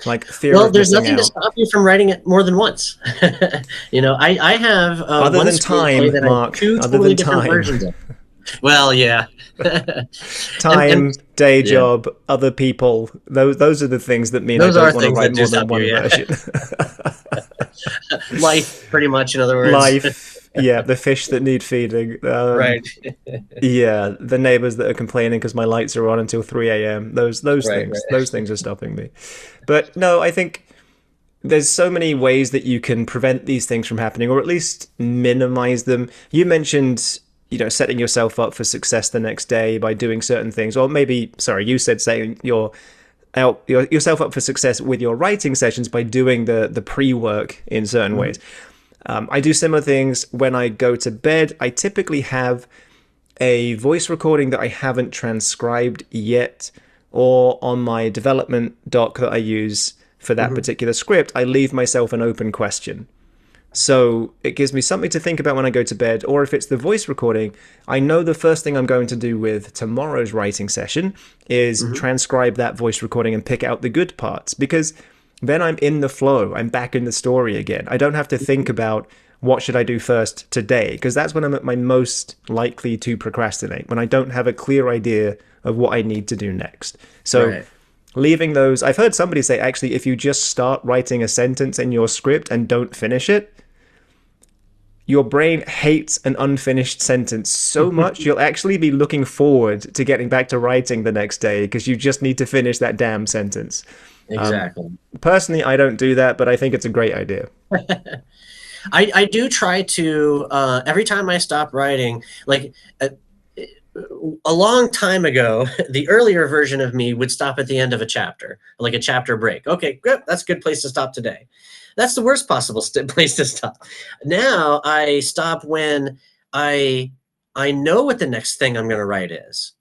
Speaker 1: Like fear
Speaker 2: Well,
Speaker 1: of
Speaker 2: there's
Speaker 1: missing
Speaker 2: nothing to
Speaker 1: out.
Speaker 2: stop you from writing it more than once. I have
Speaker 1: Other
Speaker 2: one
Speaker 1: than
Speaker 2: screenplay
Speaker 1: time,
Speaker 2: that I have
Speaker 1: Mark.
Speaker 2: two
Speaker 1: Other
Speaker 2: totally
Speaker 1: than
Speaker 2: different
Speaker 1: time.
Speaker 2: versions of. Well, yeah. And
Speaker 1: Time, day
Speaker 2: yeah,
Speaker 1: job, other people. Those are the things that mean I
Speaker 2: those are
Speaker 1: don't want to
Speaker 2: things
Speaker 1: write
Speaker 2: that do
Speaker 1: more than
Speaker 2: stop you.
Speaker 1: one
Speaker 2: Yeah,
Speaker 1: version.
Speaker 2: life, pretty much. In other words,
Speaker 1: Life, yeah, the fish that need feeding.
Speaker 2: right,
Speaker 1: Yeah, the neighbors that are complaining because my lights are on until 3 a.m.
Speaker 2: right,
Speaker 1: Those things are stopping me. But no, I think there's so many ways that you can prevent these things from happening, or at least minimize them. You mentioned, setting yourself up for success the next day by doing certain things, or maybe, sorry, you said setting yourself up for success with your writing sessions by doing the pre-work in certain ways. I do similar things when I go to bed. I typically have a voice recording that I haven't transcribed yet, or on my development doc that I use for that particular script, I leave myself an open question. So it gives me something to think about when I go to bed, or if it's the voice recording, I know the first thing I'm going to do with tomorrow's writing session is transcribe that voice recording and pick out the good parts, because then I'm in the flow. I'm back in the story again. I don't have to think about what should I do first today, because that's when I'm at my most likely to procrastinate, when I don't have a clear idea of what I need to do next. So
Speaker 2: right.
Speaker 1: leaving those, I've heard somebody say, actually, if you just start writing a sentence in your script and don't finish it, your brain hates an unfinished sentence so much you'll actually be looking forward to getting back to writing the next day, because you just need to finish that damn sentence.
Speaker 2: Exactly.
Speaker 1: Personally, I don't do that, but I think it's a great idea.
Speaker 2: I do try to every time I stop writing, like a long time ago, the earlier version of me would stop at the end of a chapter, like a chapter break. Okay, good, that's a good place to stop today. That's the worst possible place to stop. Now I stop when I I know what the next thing I'm going to write is,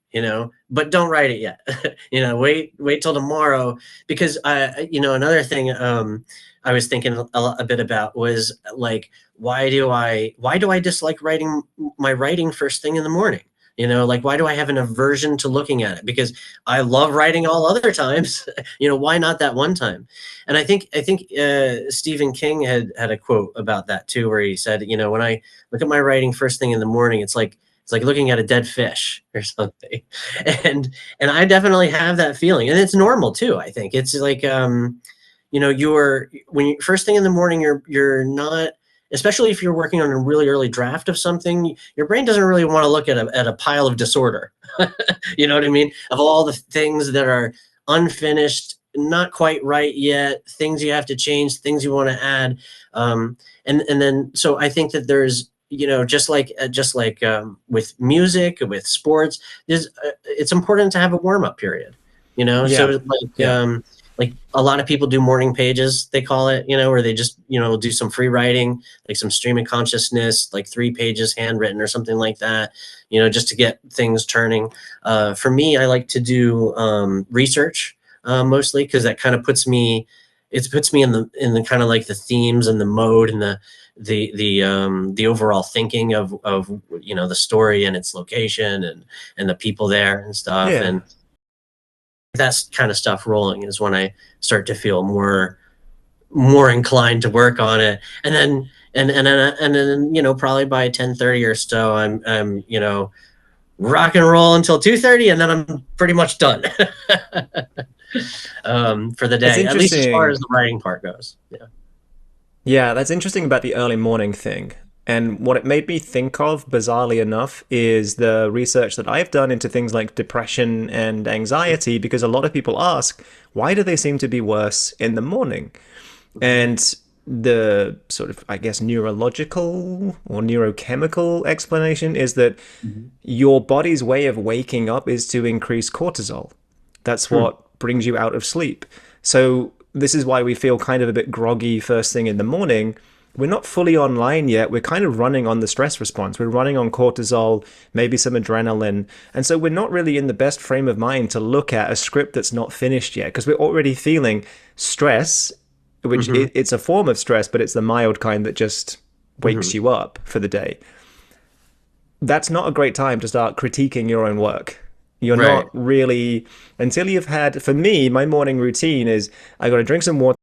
Speaker 2: but don't write it yet. Wait till tomorrow, because another thing I was thinking a bit about was like, why do I dislike writing my writing first thing in the morning? Like, why do I have an aversion to looking at it? Because I love writing all other times. Why not that one time? And I think Stephen King had a quote about that too, where he said, when I look at my writing first thing in the morning, it's like looking at a dead fish or something. And I definitely have that feeling, and it's normal too. I think it's like when you first thing in the morning, you're not, especially if you're working on a really early draft of something, your brain doesn't really want to look at a pile of disorder. You know what I mean? Of all the things that are unfinished, not quite right yet, things you have to change, things you want to add. And then, so I think that there's, just like with music, with sports, it's important to have a warm-up period,
Speaker 1: Yeah,
Speaker 2: so like,
Speaker 1: yeah.
Speaker 2: like a lot of people do morning pages, they call it, where they just, do some free writing, like some stream of consciousness, like 3 pages handwritten or something like that, just to get things turning. For me, I like to do research mostly, because that kind of puts me in the kind of like the themes and the mode and the overall thinking of the story and its location and the people there and stuff.
Speaker 1: Yeah.
Speaker 2: And that's kind of stuff rolling is when I start to feel more inclined to work on it. And then probably by 10:30 or so, I'm rock and roll until 2:30, and then I'm pretty much done for the
Speaker 1: It's
Speaker 2: day, at least as far as
Speaker 1: interesting.
Speaker 2: the writing part goes. Yeah.
Speaker 1: Yeah, that's interesting about the early morning thing. And what it made me think of, bizarrely enough, is the research that I've done into things like depression and anxiety, because a lot of people ask, why do they seem to be worse in the morning? And the sort of, I guess, neurological or neurochemical explanation is that
Speaker 2: Mhm.
Speaker 1: your body's way of waking up is to increase cortisol. That's
Speaker 2: Hmm.
Speaker 1: what brings you out of sleep. So this is why we feel kind of a bit groggy first thing in the morning. We're not fully online yet. We're kind of running on the stress response. We're running on cortisol, maybe some adrenaline. And so we're not really in the best frame of mind to look at a script that's not finished yet, because we're already feeling stress, which it's a form of stress, but it's the mild kind that just wakes you up for the day. That's not a great time to start critiquing your own work. You're not really, until you've had, for me, my morning routine is I got to drink some water,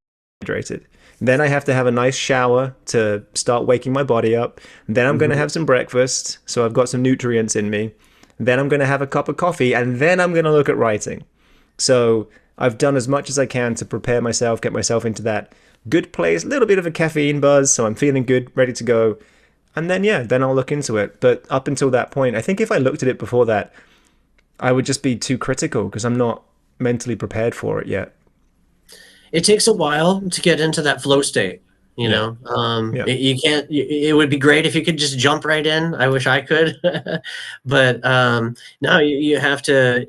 Speaker 1: hydrated. Then I have to have a nice shower to start waking my body up. Then I'm going to have some breakfast, so I've got some nutrients in me. Then I'm going to have a cup of coffee, and then I'm going to look at writing. So I've done as much as I can to prepare myself, get myself into that good place, a little bit of a caffeine buzz, so I'm feeling good, ready to go. And then, then I'll look into it. But up until that point, I think if I looked at it before that, I would just be too critical because I'm not mentally prepared for it yet.
Speaker 2: It takes a while to get into that flow state, you know. You can't. It would be great if you could just jump right in. I wish I could, but no, you have to.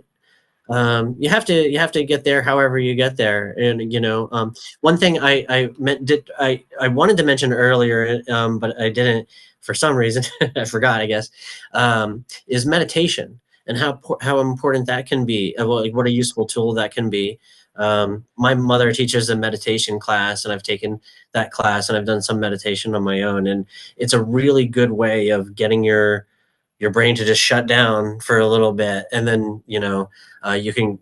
Speaker 2: You have to get there however you get there. And one thing I wanted to mention earlier, but I didn't for some reason. I forgot, I guess, is meditation and how important that can be. Like what a useful tool that can be. My mother teaches a meditation class, and I've taken that class, and I've done some meditation on my own, and it's a really good way of getting your brain to just shut down for a little bit, and then you can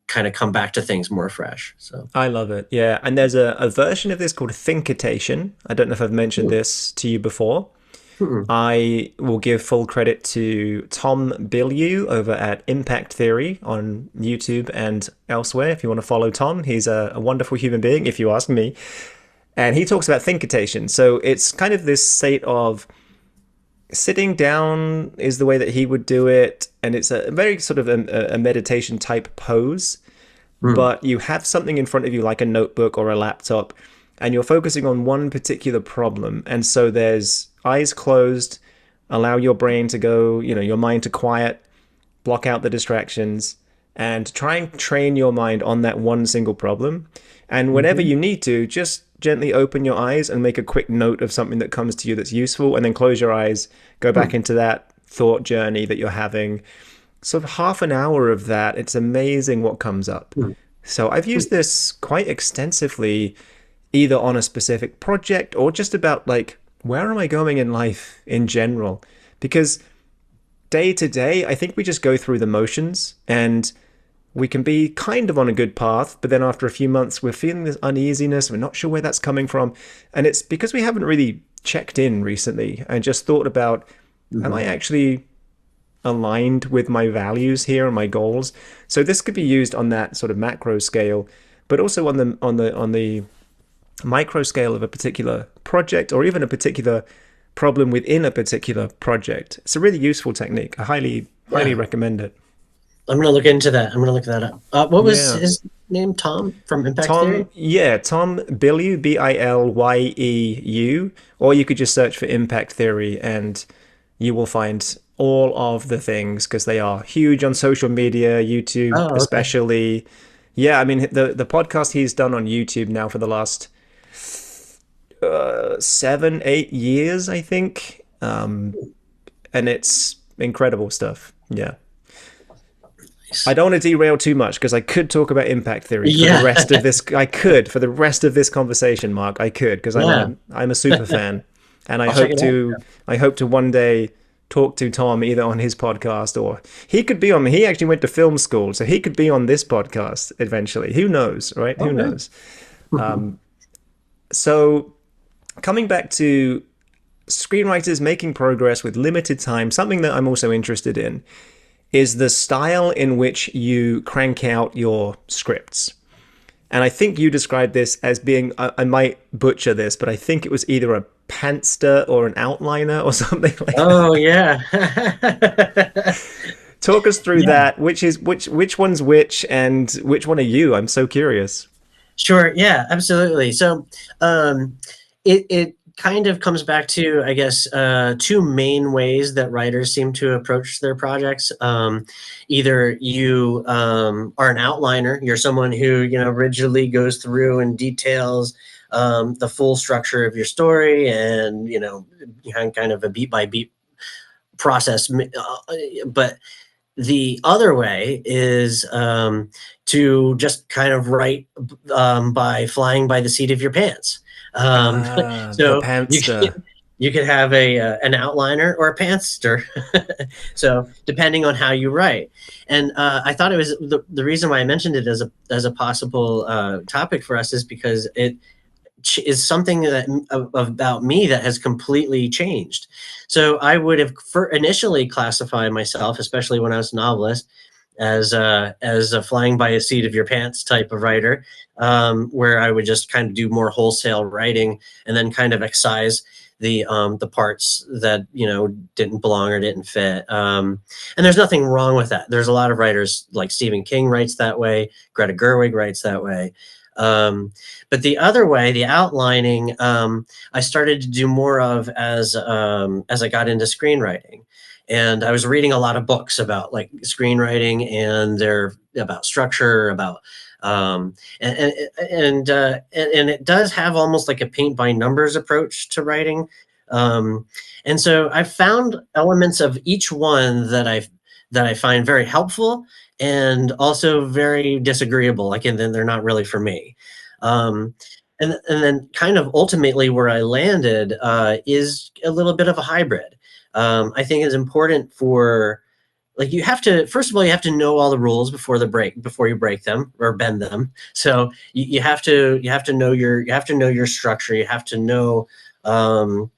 Speaker 2: kind of come back to things more fresh. So
Speaker 1: I love it. Yeah, and there's a version of this called Thinkitation. I don't know if I've mentioned this to you before. I will give full credit to Tom Bilyeu over at Impact Theory on YouTube and elsewhere. If you want to follow Tom, he's a wonderful human being, if you ask me. And he talks about Thinkitation. So it's kind of this state of sitting down is the way that he would do it. And it's a very sort of a meditation type pose. But you have something in front of you like a notebook or a laptop, and you're focusing on one particular problem. And so there's eyes closed, allow your brain to go, your mind to quiet, block out the distractions, and try and train your mind on that one single problem. And whenever you need to, just gently open your eyes and make a quick note of something that comes to you that's useful, and then close your eyes, go back into that thought journey that you're having. Sort of half an hour of that, it's amazing what comes up. So I've used this quite extensively, either on a specific project or just about like, where am I going in life in general? Because day to day, I think we just go through the motions, and we can be kind of on a good path, but then after a few months, we're feeling this uneasiness. We're not sure where that's coming from. And it's because we haven't really checked in recently and just thought about, am I actually aligned with my values here and my goals? So this could be used on that sort of macro scale, but also on the micro scale of a particular project, or even a particular problem within a particular project. It's a really useful technique. I highly recommend it.
Speaker 2: I'm going to look into that. I'm going to look that up. What was his name? Tom from Impact Theory?
Speaker 1: Yeah, Tom Bilyeu, Bilyeu. Or you could just search for Impact Theory and you will find all of the things, because they are huge on social media, YouTube especially. Yeah, I mean, the podcast he's done on YouTube now for the last 7-8 years, I think. And it's incredible stuff. Yeah. I don't want to derail too much, because I could talk about Impact Theory for the rest of this. For the rest of this conversation, Mark. I could, because I'm a super fan, and I hope to one day talk to Tom either on his podcast, or he could be on. He actually went to film school, so he could be on this podcast eventually. Who knows, right? Who knows? So, coming back to screenwriters making progress with limited time, something that I'm also interested in is the style in which you crank out your scripts. And I think you described this as being, I might butcher this, but I think it was either a Pantster or an outliner or something like that.
Speaker 2: Oh, yeah.
Speaker 1: Talk us through that. Which one's which, and which one are you? I'm so curious.
Speaker 2: Sure. Yeah, absolutely. So it kind of comes back to, I guess, two main ways that writers seem to approach their projects. Either you are an outliner, you're someone who, rigidly goes through and details the full structure of your story, and, kind of a beat by beat process. But the other way is to just kind of write by flying by the seat of your pants. Um,
Speaker 1: The
Speaker 2: so
Speaker 1: Pantster.
Speaker 2: you could have an outliner or a pantster. So depending on how you write. And I thought it was the reason why I mentioned it as a possible topic for us is because it is something about me that has completely changed. So I would have initially classified myself, especially when I was a novelist, as a flying by a seat of your pants type of writer, where I would just kind of do more wholesale writing and then kind of excise the parts that didn't belong or didn't fit. And there's nothing wrong with that. There's a lot of writers, like Stephen King writes that way, Greta Gerwig writes that way. But the other way, the outlining, I started to do more of as I got into screenwriting. And I was reading a lot of books about like screenwriting, and they're about structure, about and it does have almost like a paint by numbers approach to writing. And so I found elements of each one that I find very helpful and also very disagreeable. Like, and then they're not really for me. And then kind of ultimately where I landed is a little bit of a hybrid. I think it's important for, like, you have to, first of all, you have to know all the rules before you break them or bend them. So you have to know your structure. You have to know kind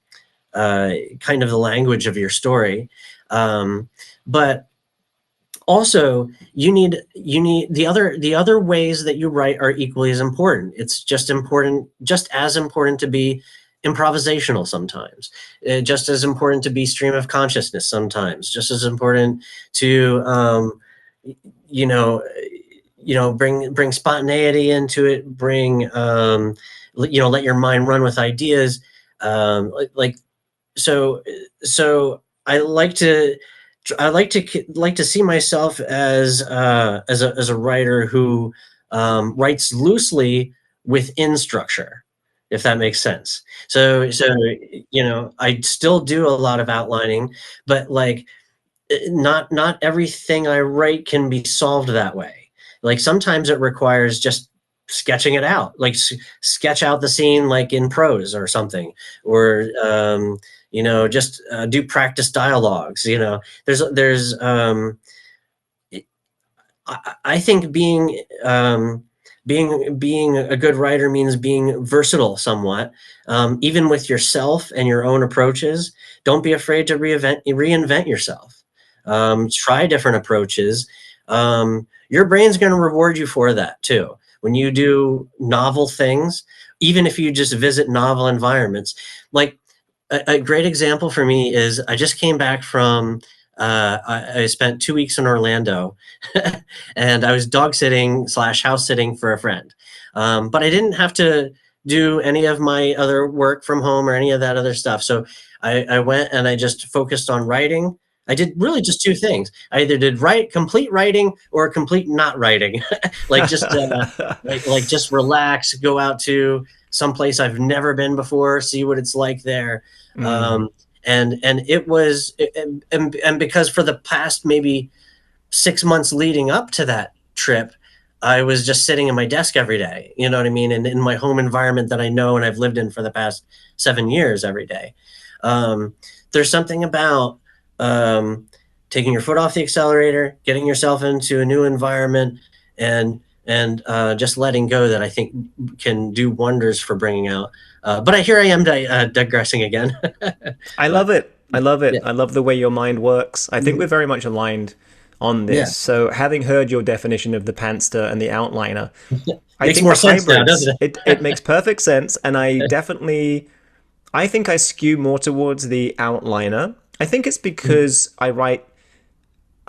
Speaker 2: of the language of your story. But also you need the other ways that you write are equally as important. It's just as important to be improvisational sometimes, just as important to be stream of consciousness sometimes, just as important to bring spontaneity into it, bring let your mind run with ideas, so I like to see myself as a writer who writes loosely within structure, if that makes sense. So I still do a lot of outlining, but like not everything I write can be solved that way. Like sometimes it requires just sketching it out, like sketch out the scene like in prose or something, or just do practice dialogues. There's I think being a good writer means being versatile somewhat, even with yourself and your own approaches. Don't be afraid to reinvent yourself. Try different approaches. Your brain's going to reward you for that too. When you do novel things, even if you just visit novel environments. Like a great example for me is I just came back from I spent 2 weeks in Orlando and I was dog sitting / house sitting for a friend. But I didn't have to do any of my other work from home or any of that other stuff. So I went and I just focused on writing. I did really just two things. I either did complete writing or complete not writing. Like just like just relax, go out to someplace I've never been before, see what it's like there. And it was, and because for the past maybe 6 months leading up to that trip, I was just sitting at my desk every day, you know what I mean? And in my home environment that I know and I've lived in for the past 7 years every day. There's something about taking your foot off the accelerator, getting yourself into a new environment, and just letting go that I think can do wonders for bringing out. But here I am digressing again.
Speaker 1: I love it. I love it.
Speaker 2: Yeah.
Speaker 1: I love the way your mind works. I think we're very much aligned on this.
Speaker 2: Yeah.
Speaker 1: So having heard your definition of the pantster and the outliner, I
Speaker 2: Makes
Speaker 1: think
Speaker 2: more
Speaker 1: the
Speaker 2: sense now,
Speaker 1: hybrids,
Speaker 2: doesn't it?
Speaker 1: it makes perfect sense. And I think I skew more towards the outliner. I think it's because I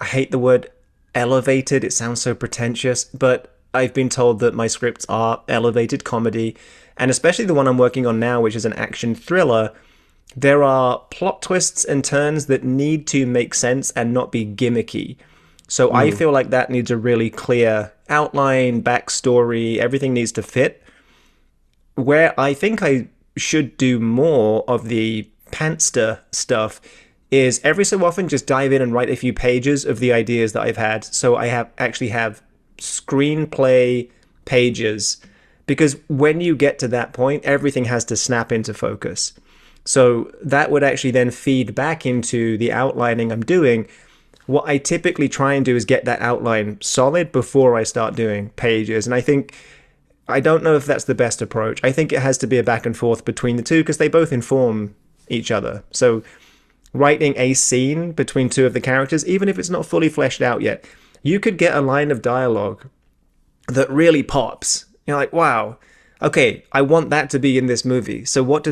Speaker 1: hate the word elevated. It sounds so pretentious, but I've been told that my scripts are elevated comedy, and especially the one I'm working on now, which is an action thriller. There are plot twists and turns that need to make sense and not be gimmicky. So I
Speaker 2: Mm.
Speaker 1: feel like that needs a really clear outline, backstory, everything needs to fit. Where I think I should do more of the Pantster stuff is every so often just dive in and write a few pages of the ideas that I've had. So I have screenplay pages, because when you get to that point, everything has to snap into focus. So that would actually then feed back into the outlining I'm doing. What I typically try and do is get that outline solid before I start doing pages. And I don't know if that's the best approach. I think it has to be a back and forth between the two because they both inform each other. So writing a scene between two of the characters, even if it's not fully fleshed out yet, you could get a line of dialogue that really pops. You're like, wow, okay, I want that to be in this movie. So what's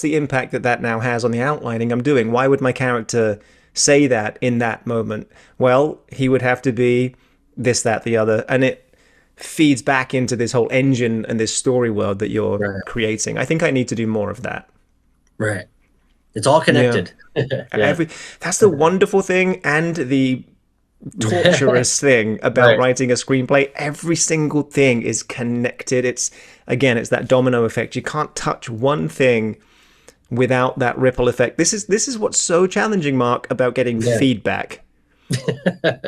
Speaker 1: the impact that that now has on the outlining I'm doing? Why would my character say that in that moment? Well, he would have to be this, that, the other. And it feeds back into this whole engine and this story world that you're
Speaker 2: Right.
Speaker 1: creating. I think I need to do more of that.
Speaker 2: Right. It's all connected. Yeah.
Speaker 1: That's the wonderful thing and the torturous thing about
Speaker 2: Right.
Speaker 1: writing a screenplay. Every single thing is connected. It's that domino effect. You can't touch one thing without that ripple effect. This is what's so challenging, Mark, about getting
Speaker 2: Yeah.
Speaker 1: feedback.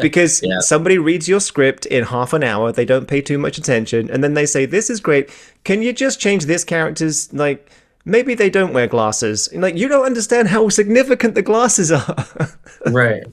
Speaker 1: Because
Speaker 2: Yeah.
Speaker 1: somebody reads your script in half an hour, they don't pay too much attention, and then they say, "This is great. Can you just change this character's, like, maybe they don't wear glasses?" And, like, you don't understand how significant the glasses are.
Speaker 2: Right.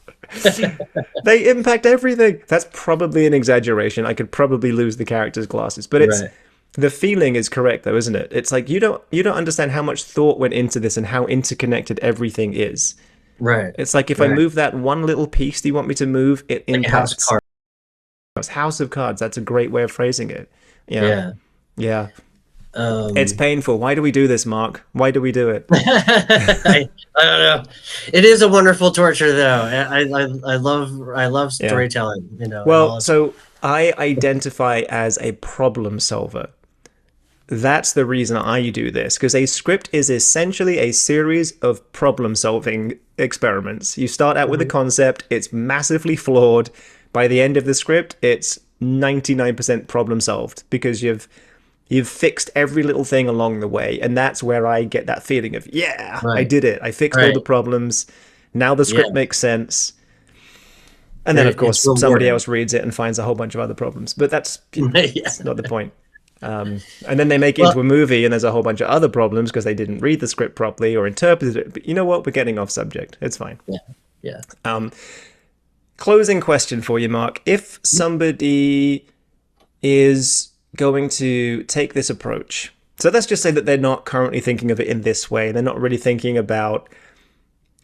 Speaker 1: They impact everything. That's probably an exaggeration. I could probably lose the character's glasses, but
Speaker 2: Right.
Speaker 1: the feeling is correct though, isn't it? It's like you don't understand how much thought went into this and how interconnected everything is.
Speaker 2: Right.
Speaker 1: It's like if I
Speaker 2: Right.
Speaker 1: move that one little piece that you want me to move, it
Speaker 2: Like a house of
Speaker 1: impacts.
Speaker 2: cards.
Speaker 1: House of cards. That's a great way of phrasing it. Yeah.
Speaker 2: Yeah.
Speaker 1: Yeah. It's
Speaker 2: Um,
Speaker 1: painful. Why do we do this, Mark? Why do we do it?
Speaker 2: I don't know. It is a wonderful torture, though. I love
Speaker 1: Yeah.
Speaker 2: storytelling. You know. And all
Speaker 1: Well,
Speaker 2: its-
Speaker 1: so I identify as a problem solver. That's the reason I do this, because a script is essentially a series of problem solving experiments. You start out with a
Speaker 2: Mhm.
Speaker 1: concept, it's massively flawed. By the end of the script, it's 99% problem solved because you've fixed every little thing along the way, and that's where I get that feeling of, yeah, I
Speaker 2: Right.
Speaker 1: did it. I fixed all
Speaker 2: Right.
Speaker 1: the problems. Now the script
Speaker 2: Yeah.
Speaker 1: makes sense. And then, of course,
Speaker 2: It's
Speaker 1: somebody
Speaker 2: rewarding.
Speaker 1: else reads it and finds a whole bunch of other problems. But that's
Speaker 2: Yeah.
Speaker 1: not the point. And then they make it
Speaker 2: Well,
Speaker 1: into a movie, and there's a whole bunch of other problems because they didn't read the script properly or interpreted it. But you know what? We're getting off subject. It's fine.
Speaker 2: yeah. Yeah.
Speaker 1: Closing question for you, Mark. If somebody is going to take this approach, so let's just say that they're not currently thinking of it in this way. They're not really thinking about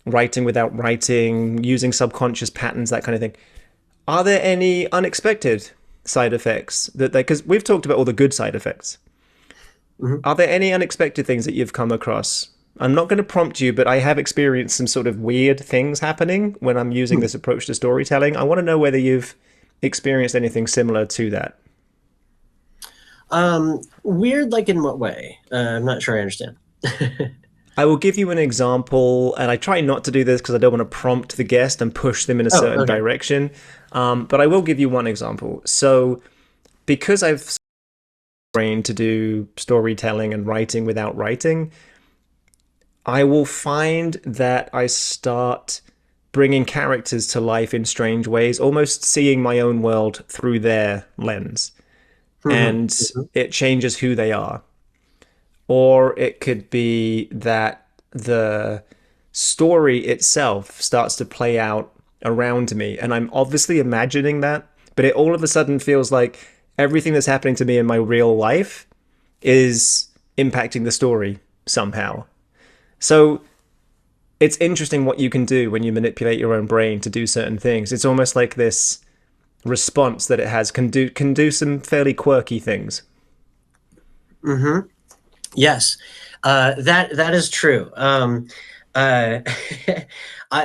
Speaker 1: writing without writing, using subconscious patterns, that kind of thing. Are there any unexpected side effects because we've talked about all the good side effects.
Speaker 2: Mhm.
Speaker 1: Are there any unexpected things that you've come across? I'm not going to prompt you, but I have experienced some sort of weird things happening when I'm using this approach to storytelling. I want to know whether you've experienced anything similar to that.
Speaker 2: Weird, like in what way? I'm not sure I understand.
Speaker 1: I will give you an example, and I try not to do this because I don't want to prompt the guest and push them in a certain
Speaker 2: Okay.
Speaker 1: direction. But I will give you one example. So, because I've brain to do storytelling and writing without writing, I will find that I start bringing characters to life in strange ways, almost seeing my own world through their lens, and it changes who they are. Or it could be that the story itself starts to play out around me, and I'm obviously imagining that, but it all of a sudden feels like everything that's happening to me in my real life is impacting the story somehow. So it's interesting what you can do when you manipulate your own brain to do certain things. It's almost like this response that it has can do some fairly quirky things.
Speaker 2: Mm-hmm. Yes, that is true. Uh,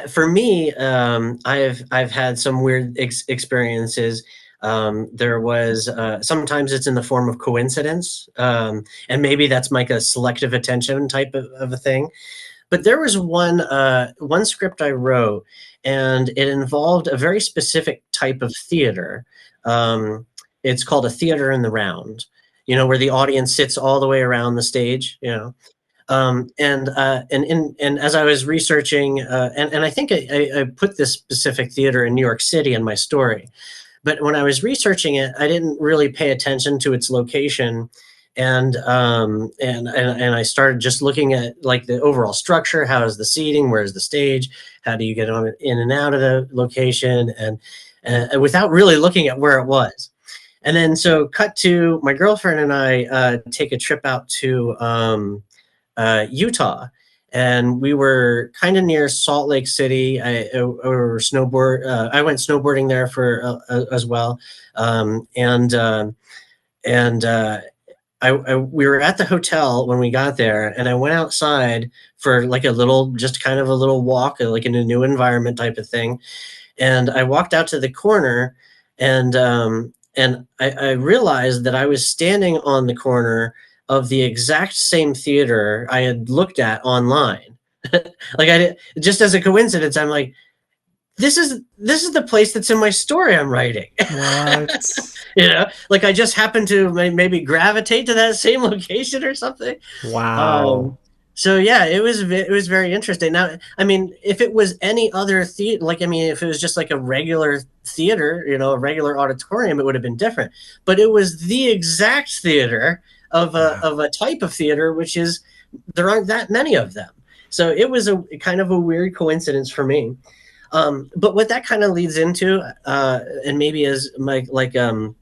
Speaker 2: for me, I've had some weird experiences. There was sometimes it's in the form of coincidence, and maybe that's like a selective attention type of a thing. But there was one script I wrote, and it involved a very specific type of theater. It's called a theater in the round, where the audience sits all the way around the stage, and as I was researching, and I think I put this specific theater in New York City in my story, but when I was researching it, I didn't really pay attention to its location, and I started just looking at like the overall structure. How is the seating? Where's the stage? How do you get on in and out of the location? And without really looking at where it was. And then so cut to my girlfriend and I take a trip out to Utah, and we were kind of near Salt Lake City. I went snowboarding there for as well, and we were at the hotel when we got there, and I went outside for like just kind of a little walk, like in a new environment type of thing. And I walked out to the corner, and I realized that I was standing on the corner of the exact same theater I had looked at online. Like I did, just as a coincidence, I'm like, this is the place that's in my story I'm writing.
Speaker 1: What?
Speaker 2: Like I just happened to maybe gravitate to that same location or something.
Speaker 1: Wow.
Speaker 2: So yeah, it was very interesting. Now, I mean, if it was any other theater, if it was just like a regular theater, a regular auditorium, it would have been different. But it was the exact theater of a type of theater, which is there aren't that many of them. So it was a kind of a weird coincidence for me. But what that kind of leads into, and maybe as like a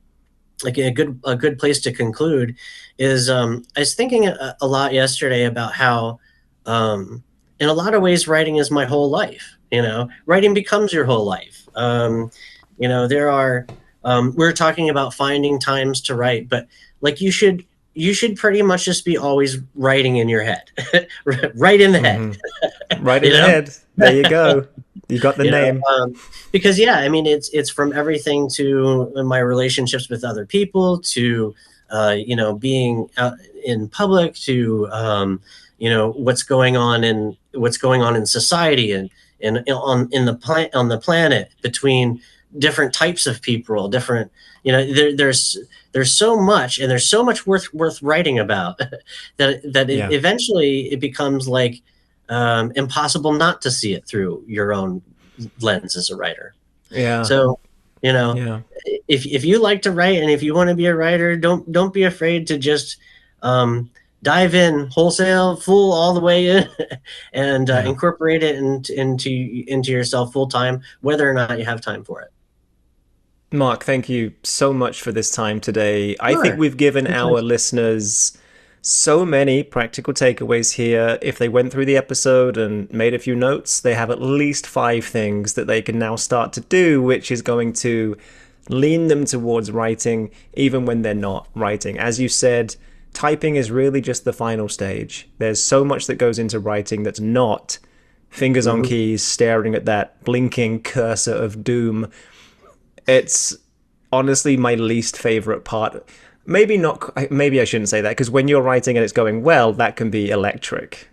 Speaker 2: good place to conclude, is I was thinking a lot yesterday about how, in a lot of ways, writing is my whole life. Writing becomes your whole life. There are we're talking about finding times to write, but like you should pretty much just be always writing in your head, right in the head.
Speaker 1: Right in the head. There you go. You got the name.
Speaker 2: Because yeah, I mean, it's from everything to my relationships with other people to being out in public to what's going on in society and on the planet between different types of people, different there's so much, and there's so much worth writing about that eventually it becomes like impossible not to see it through your own lens as a writer.
Speaker 1: Yeah.
Speaker 2: So, if you like to write and if you want to be a writer, don't be afraid to just dive in wholesale, full all the way in, and incorporate it into yourself full time, whether or not you have time for it.
Speaker 1: Mark, thank you so much for this time today. Sure. I think we've given our listeners so many practical takeaways here. If they went through the episode and made a few notes, they have at least 5 things that they can now start to do, which is going to lean them towards writing even when they're not writing. As you said, typing is really just the final stage. There's so much that goes into writing that's not fingers on keys, staring at that blinking cursor of doom. It's honestly my least favorite part. Maybe I shouldn't say that, because when you're writing and it's going well, that can be electric.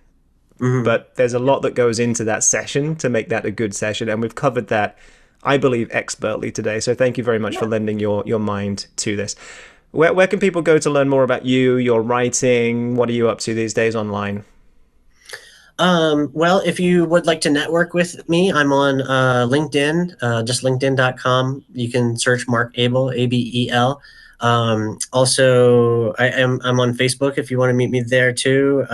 Speaker 1: But there's a lot that goes into that session to make that a good session, and we've covered that, I believe, expertly today. So thank you very much for lending your mind to this. Where can people go to learn more about you, your writing? What are you up to these days online?
Speaker 2: Well, if you would like to network with me, I'm on LinkedIn, just linkedin.com. You can search Mark Abel, Abel. Also, I'm on Facebook if you want to meet me there too.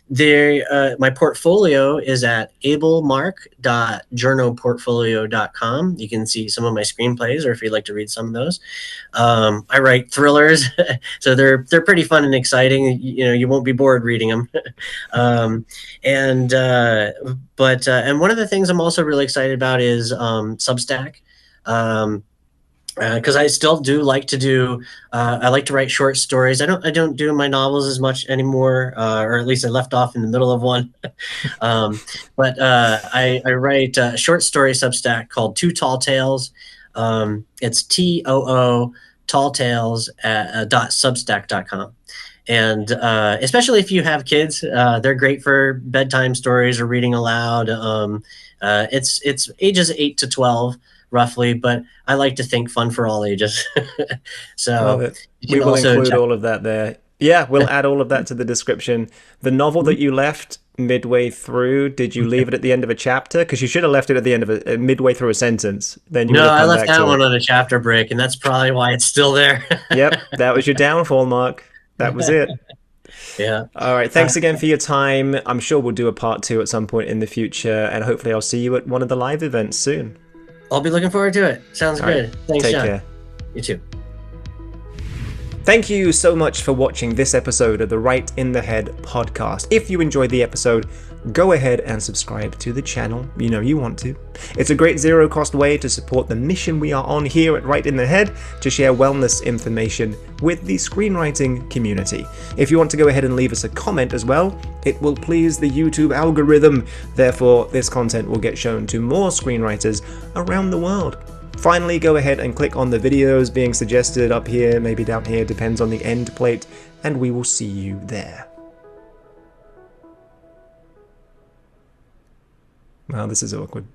Speaker 2: My portfolio is at abelmark.journalportfolio.com. You can see some of my screenplays, or if you'd like to read some of those. I write thrillers, so they're pretty fun and exciting. You won't be bored reading them. And one of the things I'm also really excited about is Substack. Because I still do like to do. I like to write short stories. I don't do my novels as much anymore, or at least I left off in the middle of one. But I write a short story Substack called Too Tall Tales. It's TOO talltales .substack.com. And especially if you have kids, they're great for bedtime stories or reading aloud. It's ages 8 to 12 roughly, but I like to think fun for all ages.
Speaker 1: Love
Speaker 2: So
Speaker 1: it.
Speaker 2: you
Speaker 1: We
Speaker 2: can
Speaker 1: will
Speaker 2: also
Speaker 1: include
Speaker 2: check.
Speaker 1: all of that there. Yeah, we'll add all of that to the description. The novel that you left midway through, did you leave it at the end of a chapter? Because you should have left it at the end of midway through a sentence. Then you would
Speaker 2: No,
Speaker 1: have
Speaker 2: I
Speaker 1: come
Speaker 2: left
Speaker 1: back
Speaker 2: that
Speaker 1: to
Speaker 2: one
Speaker 1: it.
Speaker 2: on a chapter break, and that's probably why it's still there.
Speaker 1: Yep, that was your downfall, Mark. That was it.
Speaker 2: Yeah.
Speaker 1: All right,
Speaker 2: Uh,
Speaker 1: thanks again for your time. I'm sure we'll do a part two at some point in the future, and hopefully I'll see you at one of the live events soon.
Speaker 2: I'll be looking forward to it. Sounds
Speaker 1: All right,
Speaker 2: good. Thanks,
Speaker 1: take
Speaker 2: John.
Speaker 1: care.
Speaker 2: You too.
Speaker 1: Thank you so much for watching this episode of the Right in the Head podcast. If you enjoyed the episode, go ahead and subscribe to the channel. You know you want to. It's a great zero-cost way to support the mission we are on here at Right in the Head to share wellness information with the screenwriting community. If you want to go ahead and leave us a comment as well, it will please the YouTube algorithm. Therefore, this content will get shown to more screenwriters around the world. Finally, go ahead and click on the videos being suggested up here, maybe down here, depends on the end plate, and we will see you there. Wow, this is awkward.